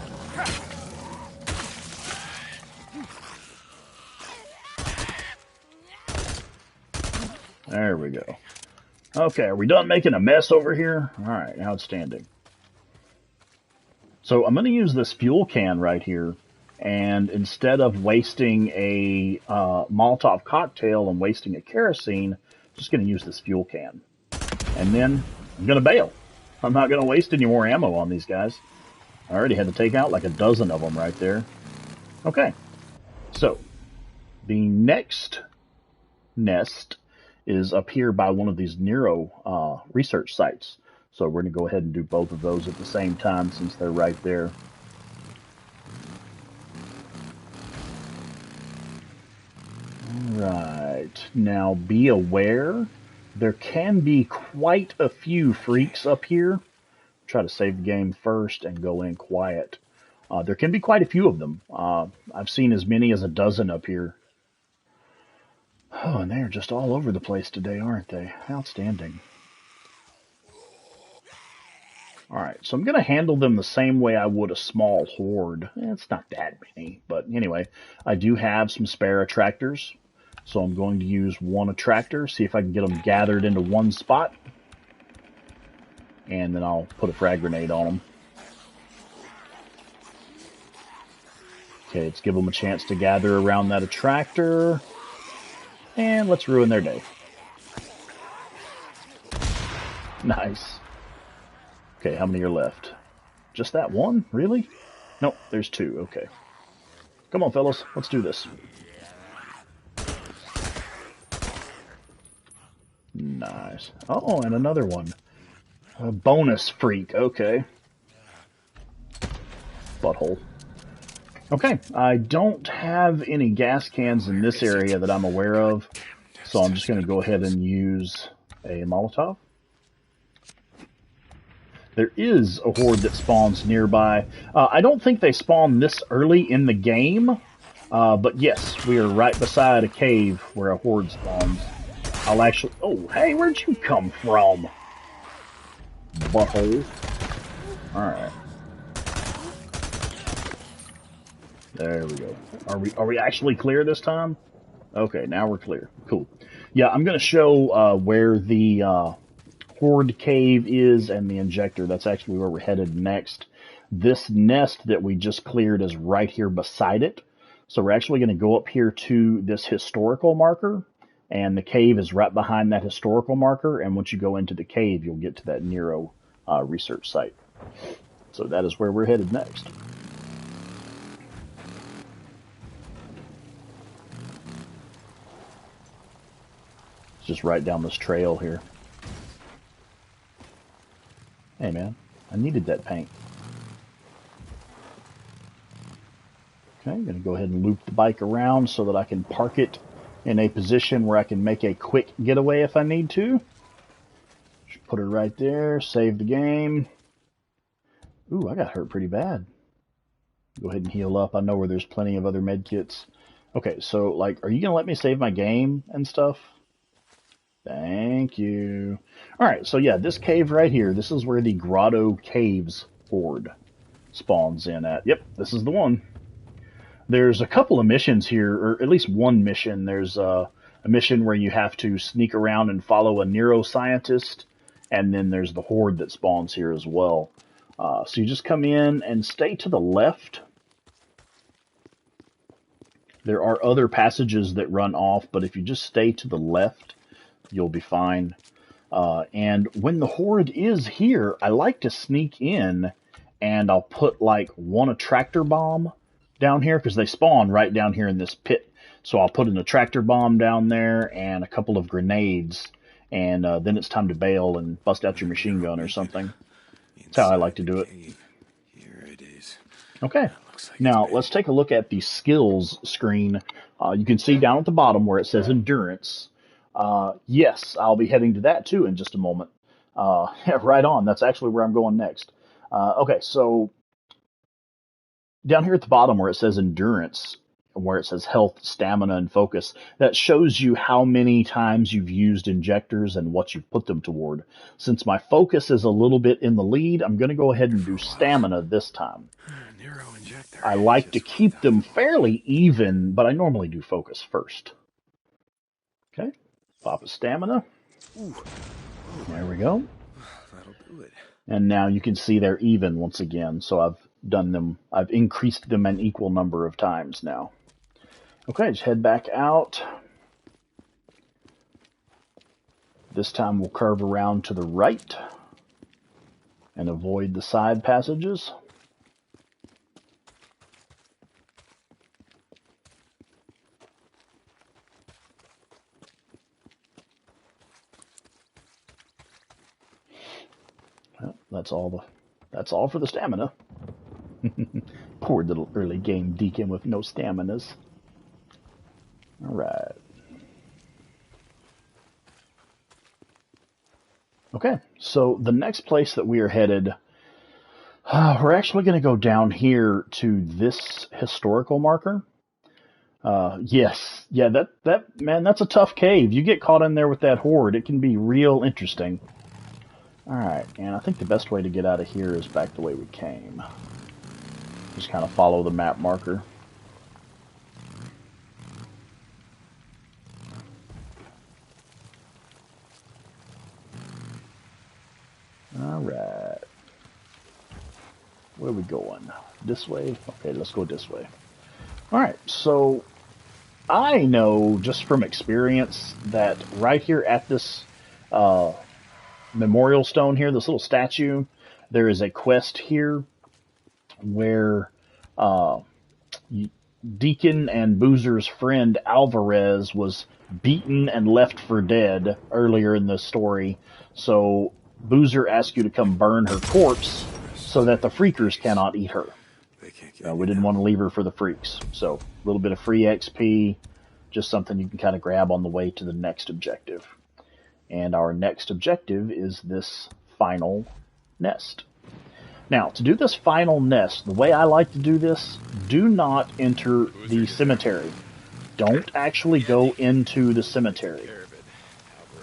There we go. Okay, are we done making a mess over here? Alright, outstanding. So I'm going to use this fuel can right here, and instead of wasting a Molotov cocktail and wasting a kerosene, I'm just going to use this fuel can. And then I'm going to bail. I'm not going to waste any more ammo on these guys. I already had to take out like a dozen of them right there. Okay, so The next nest is up here by one of these Nero research sites. So we're going to go ahead and do both of those at the same time since they're right there. Alright, now be aware, there can be quite a few freaks up here. Try to save the game first and go in quiet. There can be quite a few of them. I've seen as many as a dozen up here. Oh, and they're just all over the place today, aren't they? Outstanding. Alright, so I'm going to handle them the same way I would a small horde. It's not that many, but anyway, I do have some spare attractors. So I'm going to use one attractor, see if I can get them gathered into one spot. And then I'll put a frag grenade on them. Okay, let's give them a chance to gather around that attractor. And let's ruin their day. Nice. Okay, how many are left? Just that one? Really? Nope, there's two. Okay. Come on, fellas. Let's do this. Nice. Oh, and another one. A bonus freak. Okay. Butthole. Okay, I don't have any gas cans in this area that I'm aware of, so I'm just going to go ahead and use a Molotov. There is a horde that spawns nearby. I don't think they spawn this early in the game, but yes, we are right beside a cave where a horde spawns. I'll actually... Oh, hey, where'd you come from? Butthole. Alright. There we go. Are we actually clear this time? Okay, now we're clear. Cool. Yeah, I'm going to show where the Horde cave is and the injector. That's actually where we're headed next. This nest that we just cleared is right here beside it. So we're actually going to go up here to this historical marker, and the cave is right behind that historical marker, and once you go into the cave, you'll get to that Nero research site. So that is where we're headed next. It's just right down this trail here. Hey man, I needed that paint. Okay, I'm going to go ahead and loop the bike around so that I can park it in a position where I can make a quick getaway if I need to. Just put her right there, save the game. Ooh, I got hurt pretty bad. Go ahead and heal up. I know where there's plenty of other med kits. Okay, so, like, are you going to let me save my game and stuff? Thank you. Alright, so yeah, this cave right here, this is where the Grotto Caves Horde spawns in at. Yep, this is the one. There's a couple of missions here, or at least one mission. There's a mission where you have to sneak around and follow a neuroscientist, and then there's the Horde that spawns here as well. So you just come in and stay to the left. There are other passages that run off, but if you just stay to the left, you'll be fine. And when the Horde is here, I like to sneak in, and I'll put like one attractor bomb down here, because they spawn right down here in this pit. So I'll put an attractor bomb down there and a couple of grenades, and then it's time to bail and bust out your machine gun or something. That's how I like to do it. Here it is. Okay, now let's take a look at the skills screen. You can see down at the bottom where it says endurance. Yes, I'll be heading to that too in just a moment. Right on, that's actually where I'm going next. Okay, so down here at the bottom where it says endurance, where it says health, stamina, and focus, that shows you how many times you've used injectors and what you've put them toward. Since my focus is a little bit in the lead, I'm going to go ahead and do stamina this time. Nero injector. I like to keep them fairly even, but I normally do focus first. Okay, pop a stamina. There we go. That'll do it. And now you can see they're even once again, so I've increased them an equal number of times now. Okay, just head back out. This time we'll curve around to the right and avoid the side passages. Well, that's all for the stamina. Poor little early game deacon with no staminas. All right. Okay, so the next place that we are headed, we're actually going to go down here to this historical marker. Yes, yeah, that man, that's a tough cave. You get caught in there with that horde, it can be real interesting. All right, and I think the best way to get out of here is back the way we came. Just kind of follow the map marker. All right. Where are we going? This way? Okay, let's go this way. All right, so I know just from experience that right here at this memorial stone here, this little statue, there is a quest here where Deacon and Boozer's friend Alvarez was beaten and left for dead earlier in the story. So Boozer asked you to come burn her corpse so that the freakers cannot eat her. We didn't want to leave her for the freaks. So a little bit of free XP, just something you can kind of grab on the way to the next objective. And our next objective is this final nest. Now, to do this final nest, the way I like to do this, do not enter the cemetery. Don't actually go into the cemetery.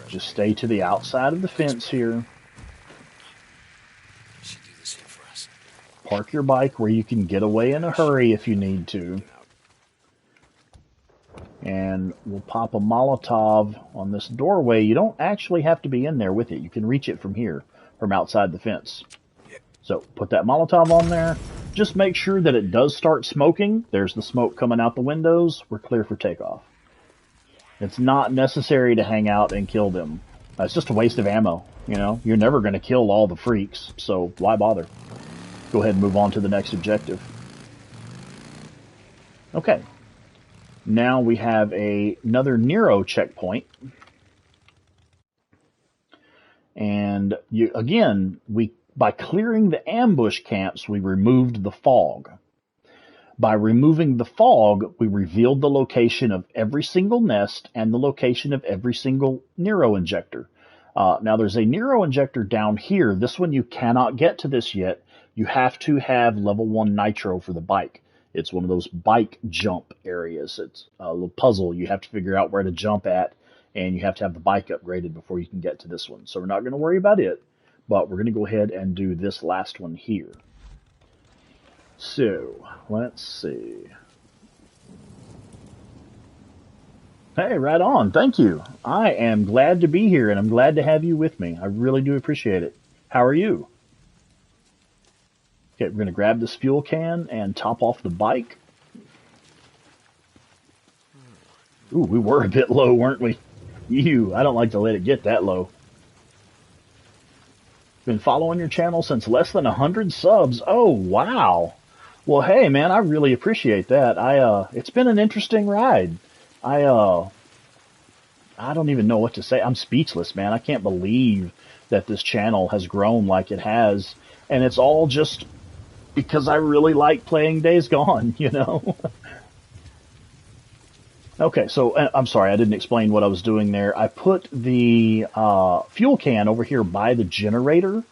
Just stay to the outside of the fence here. Park your bike where you can get away in a hurry if you need to. And we'll pop a Molotov on this doorway. You don't actually have to be in there with it. You can reach it from here, from outside the fence. So put that Molotov on there. Just make sure that it does start smoking. There's the smoke coming out the windows. We're clear for takeoff. It's not necessary to hang out and kill them. It's just a waste of ammo. You know, you're never going to kill all the freaks, so why bother? Go ahead and move on to the next objective. Okay. Now we have another Nero checkpoint. And again, by clearing the ambush camps, we removed the fog. By removing the fog, we revealed the location of every single nest and the location of every single Nero injector. Now, there's a Nero injector down here. This one, you cannot get to this yet. You have to have level 1 nitro for the bike. It's one of those bike jump areas. It's a little puzzle. You have to figure out where to jump at, and you have to have the bike upgraded before you can get to this one. So we're not going to worry about it. But we're going to go ahead and do this last one here. So, let's see. Hey, right on. Thank you. I am glad to be here, and I'm glad to have you with me. I really do appreciate it. How are you? Okay, we're going to grab this fuel can and top off the bike. Ooh, we were a bit low, weren't we? I don't like to let it get that low. Been following your channel since less than 100 subs. Oh, wow. Well, hey, man, I really appreciate that. It's been an interesting ride. I don't even know what to say. I'm speechless, man. I can't believe that this channel has grown like it has. And it's all just because I really like playing Days Gone, you know? Okay, so I'm sorry, I didn't explain what I was doing there. I put the fuel can over here by the generator.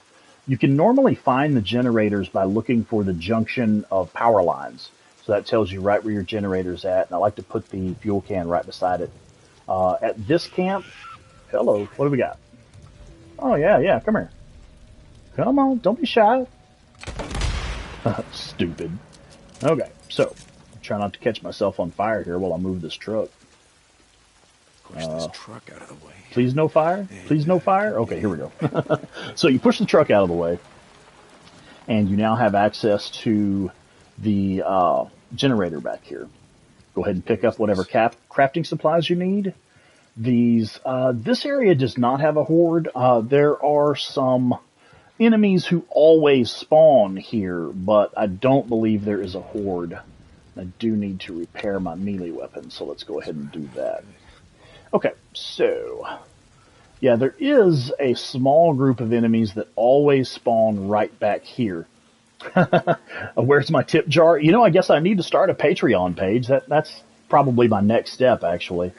You can normally find the generators by looking for the junction of power lines. So that tells you right where your generator's at. And I like to put the fuel can right beside it. At this camp, hello, what do we got? Oh, yeah, come here. Come on, don't be shy. Stupid. Okay, so try not to catch myself on fire here while I move this truck. Push this truck out of the way. Please no fire? Please no fire? Okay, here we go. So you push the truck out of the way, and you now have access to the generator back here. Go ahead and pick up whatever crafting supplies you need. This area does not have a horde. There are some enemies who always spawn here, but I don't believe there is a horde. I do need to repair my melee weapon, so let's go ahead and do that. Okay, so Yeah, there is a small group of enemies that always spawn right back here. Where's my tip jar? You know, I guess I need to start a Patreon page. That's probably my next step, actually.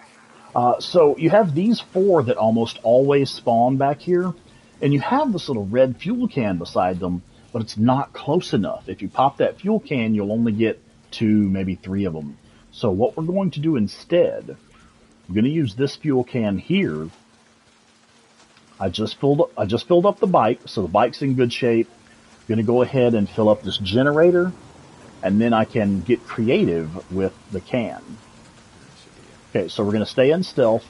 So you have these four that almost always spawn back here, and you have this little red fuel can beside them, but it's not close enough. If you pop that fuel can, you'll only get 2, maybe 3 of them. So what we're going to do instead, I'm going to use this fuel can here. I just filled up the bike, so the bike's in good shape. I'm going to go ahead and fill up this generator, and then I can get creative with the can. Okay, so we're going to stay in stealth.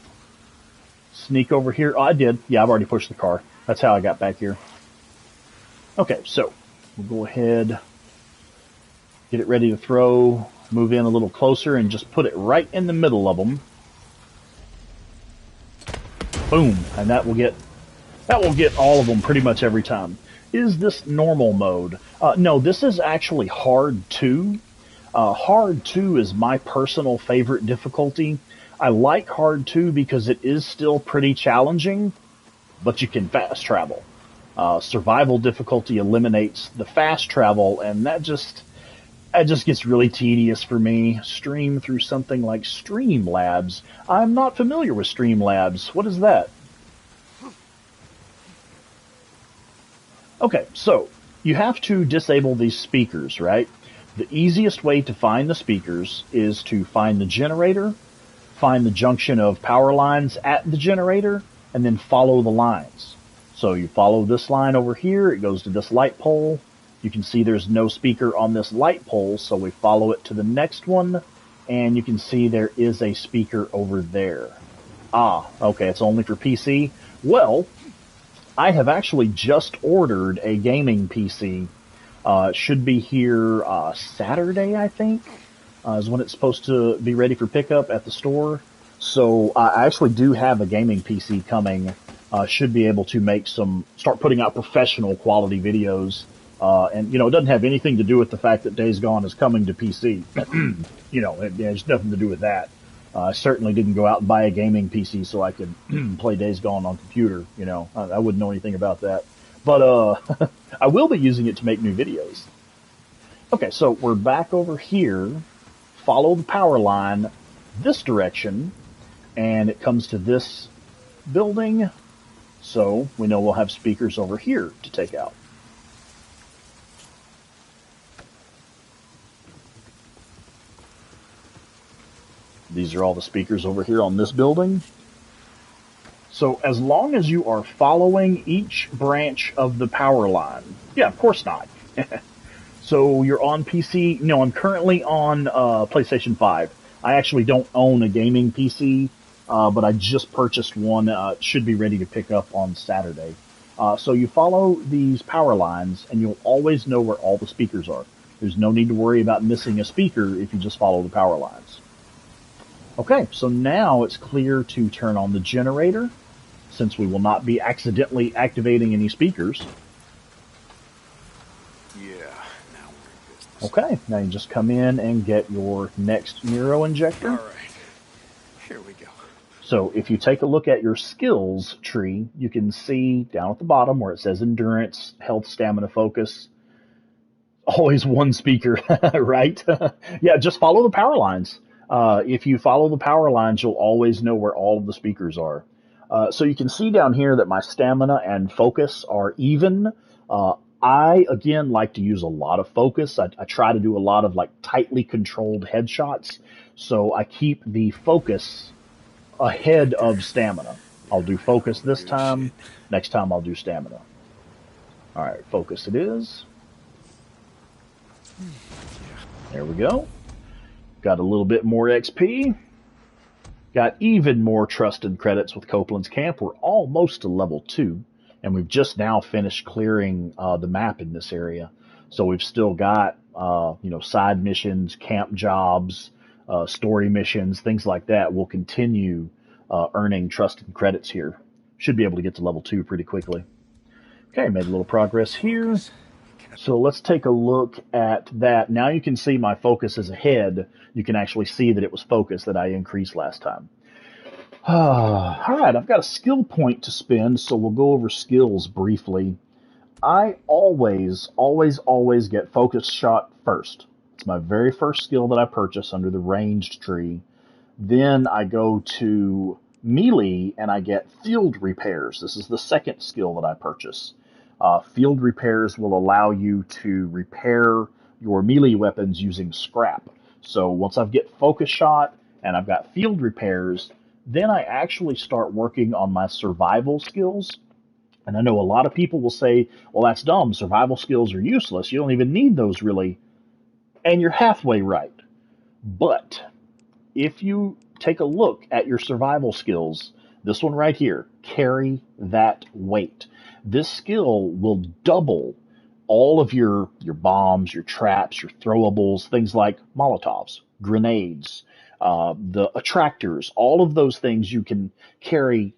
Sneak over here. Oh, I did. Yeah, I've already pushed the car. That's how I got back here. Okay, so we'll go ahead, get it ready to throw, move in a little closer, and just put it right in the middle of them. Boom, and that will get all of them pretty much every time. Is this normal mode? No, this is actually Hard 2. Hard 2 is my personal favorite difficulty. I like Hard 2 because it is still pretty challenging, but you can fast travel. Survival difficulty eliminates the fast travel, and that just gets really tedious for me. Stream through something like Streamlabs. I'm not familiar with Streamlabs. What is that? Okay, so you have to disable these speakers, right? The easiest way to find the speakers is to find the generator, find the junction of power lines at the generator, and then follow the lines. So you follow this line over here, it goes to this light pole. You can see there's no speaker on this light pole, so we follow it to the next one, and you can see there is a speaker over there. Ah, okay, it's only for PC. Well, I have actually just ordered a gaming PC. It should be here Saturday, I think, is when it's supposed to be ready for pickup at the store. So I actually do have a gaming PC coming. Should be able to start putting out professional quality videos. And, it doesn't have anything to do with the fact that Days Gone is coming to PC. It has nothing to do with that. I certainly didn't go out and buy a gaming PC so I could play Days Gone on computer. I wouldn't know anything about that. But I will be using it to make new videos. Okay, so we're back over here. Follow the power line this direction, and it comes to this building. So we know we'll have speakers over here to take out. These are all the speakers over here on this building. So as long as you are following each branch of the power line. Yeah, of course not. So you're on PC. No, I'm currently on PlayStation 5. I actually don't own a gaming PC, but I just purchased one. It should be ready to pick up on Saturday. So you follow these power lines, and you'll always know where all the speakers are. There's no need to worry about missing a speaker if you just follow the power lines. Okay, so now it's clear to turn on the generator, since we will not be accidentally activating any speakers. Yeah, now we're in business. Okay, now you just come in and get your next Nero injector. All right, here we go. So if you take a look at your skills tree, you can see down at the bottom where it says endurance, health, stamina, focus. Always one speaker, right? Yeah, just follow the power lines. If you follow the power lines, you'll always know where all of the speakers are. So you can see down here that my stamina and focus are even. I, again, like to use a lot of focus. I try to do a lot of tightly controlled headshots. So I keep the focus ahead of stamina. I'll do focus this time. Next time I'll do stamina. All right, focus it is. There we go. Got a little bit more XP. Got even more trusted credits with Copeland's Camp. We're almost to level 2. And we've just now finished clearing the map in this area. So we've still got, side missions, camp jobs, story missions, things like that. We'll continue earning trusted credits here. Should be able to get to level 2 pretty quickly. Okay, made a little progress here. So let's take a look at that. Now you can see my focus is ahead. You can actually see that it was focus that I increased last time. All right, I've got a skill point to spend, so we'll go over skills briefly. I always get focus shot first. It's my very first skill that I purchase under the ranged tree. Then I go to melee and I get field repairs. This is the second skill that I purchase. Field repairs will allow you to repair your melee weapons using scrap. So once I get focus shot and I've got field repairs, then I actually start working on my survival skills. And I know a lot of people will say, well, that's dumb. Survival skills are useless. You don't even need those really. And you're halfway right. But if you take a look at your survival skills, this one right here, carry that weight. This skill will double all of your bombs, your traps, your throwables, things like Molotovs, grenades, the attractors, all of those things you can carry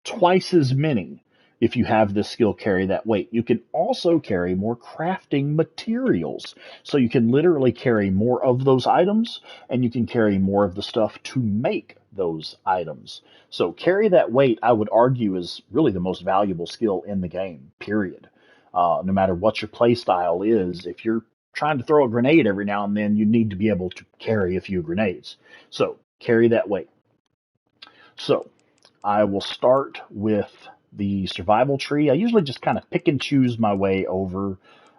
twice as many if you have this skill carry that weight. You can also carry more crafting materials. So you can literally carry more of those items and you can carry more of the stuff to make those items. So carry that weight, I would argue, is really the most valuable skill in the game, period. No matter what your play style is, if you're trying to throw a grenade every now and then, you need to be able to carry a few grenades. So carry that weight. So I will start with the survival tree. I usually just kind of pick and choose my way over.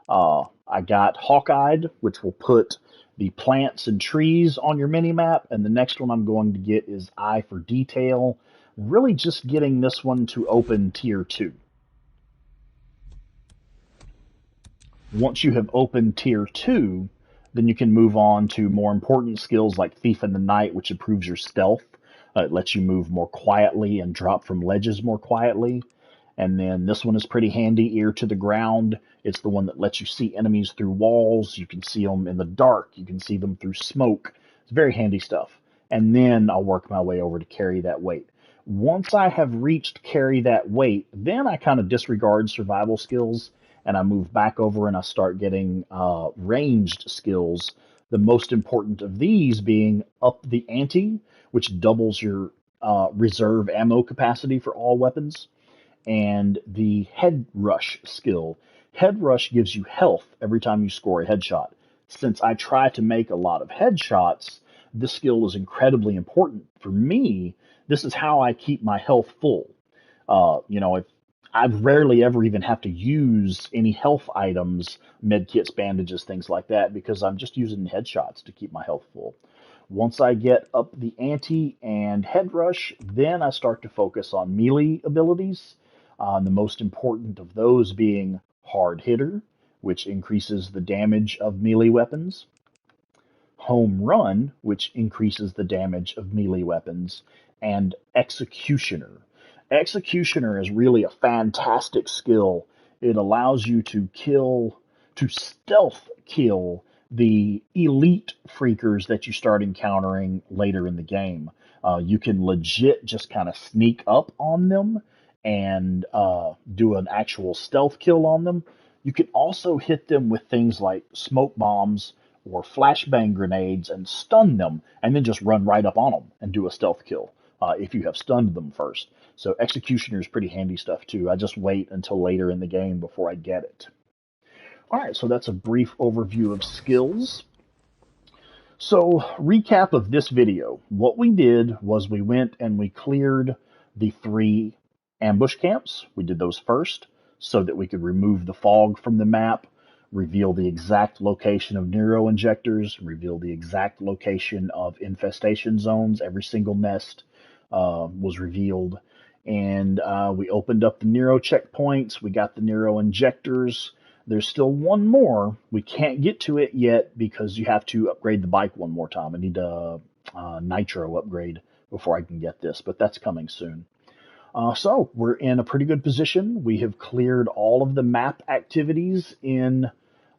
I got Hawk-Eyed, which will put the plants and trees on your mini map, and the next one I'm going to get is Eye for Detail. Really just getting this one to open tier 2. Once you have opened tier 2, then you can move on to more important skills like Thief in the Night, which improves your stealth. It lets you move more quietly and drop from ledges more quietly. And then this one is pretty handy, Ear to the Ground. It's the one that lets you see enemies through walls. You can see them in the dark. You can see them through smoke. It's very handy stuff. And then I'll work my way over to carry that weight. Once I have reached carry that weight, then I kind of disregard survival skills and I move back over and I start getting ranged skills. The most important of these being Up the Ante, which doubles your reserve ammo capacity for all weapons, and the Head Rush skill. Head Rush gives you health every time you score a headshot. Since I try to make a lot of headshots, this skill is incredibly important. For me, this is how I keep my health full. If I rarely ever even have to use any health items, medkits, bandages, things like that, because I'm just using headshots to keep my health full. Once I get up the ante and head rush, then I start to focus on melee abilities. The most important of those being Hard Hitter, which increases the damage of melee weapons. Home Run, which increases the damage of melee weapons, and Executioner. Executioner is really a fantastic skill. It allows you to stealth kill the elite freakers that you start encountering later in the game. You can legit just kind of sneak up on them and do an actual stealth kill on them. You can also hit them with things like smoke bombs or flashbang grenades and stun them, and then just run right up on them and do a stealth kill if you have stunned them first. So Executioner is pretty handy stuff too. I just wait until later in the game before I get it. Alright, so that's a brief overview of skills. So, recap of this video. What we did was we went and we cleared the 3 ambush camps. We did those first so that we could remove the fog from the map, reveal the exact location of Nero injectors, reveal the exact location of infestation zones. Every single nest was revealed. And we opened up the Nero checkpoints. We got the Nero injectors. There's still one more. We can't get to it yet because you have to upgrade the bike one more time. I need a nitro upgrade before I can get this, but that's coming soon. So we're in a pretty good position. We have cleared all of the map activities in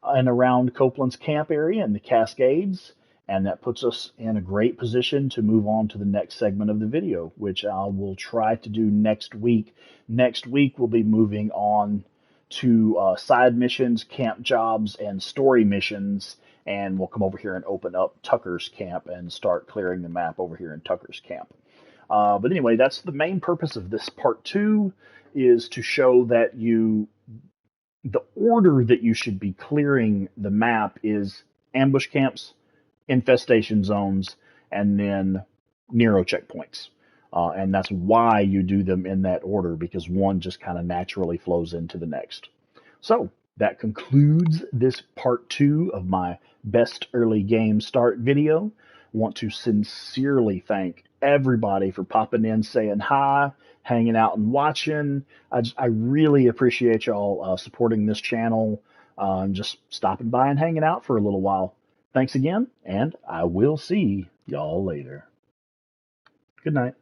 and around Copeland's camp area and the Cascades, and that puts us in a great position to move on to the next segment of the video, which I will try to do next week. Next week we'll be moving on to side missions, camp jobs, and story missions, and we'll come over here and open up Tucker's camp and start clearing the map over here in Tucker's camp. But anyway, that's the main purpose of this part 2, is to show that the order that you should be clearing the map is ambush camps, infestation zones, and then Nero checkpoints. And that's why you do them in that order, because one just kind of naturally flows into the next. So that concludes this part 2 of my best early game start video. Want to sincerely thank everybody for popping in, saying hi, hanging out and watching. I really appreciate y'all supporting this channel, and just stopping by and hanging out for a little while. Thanks again, and I will see y'all later. Good night.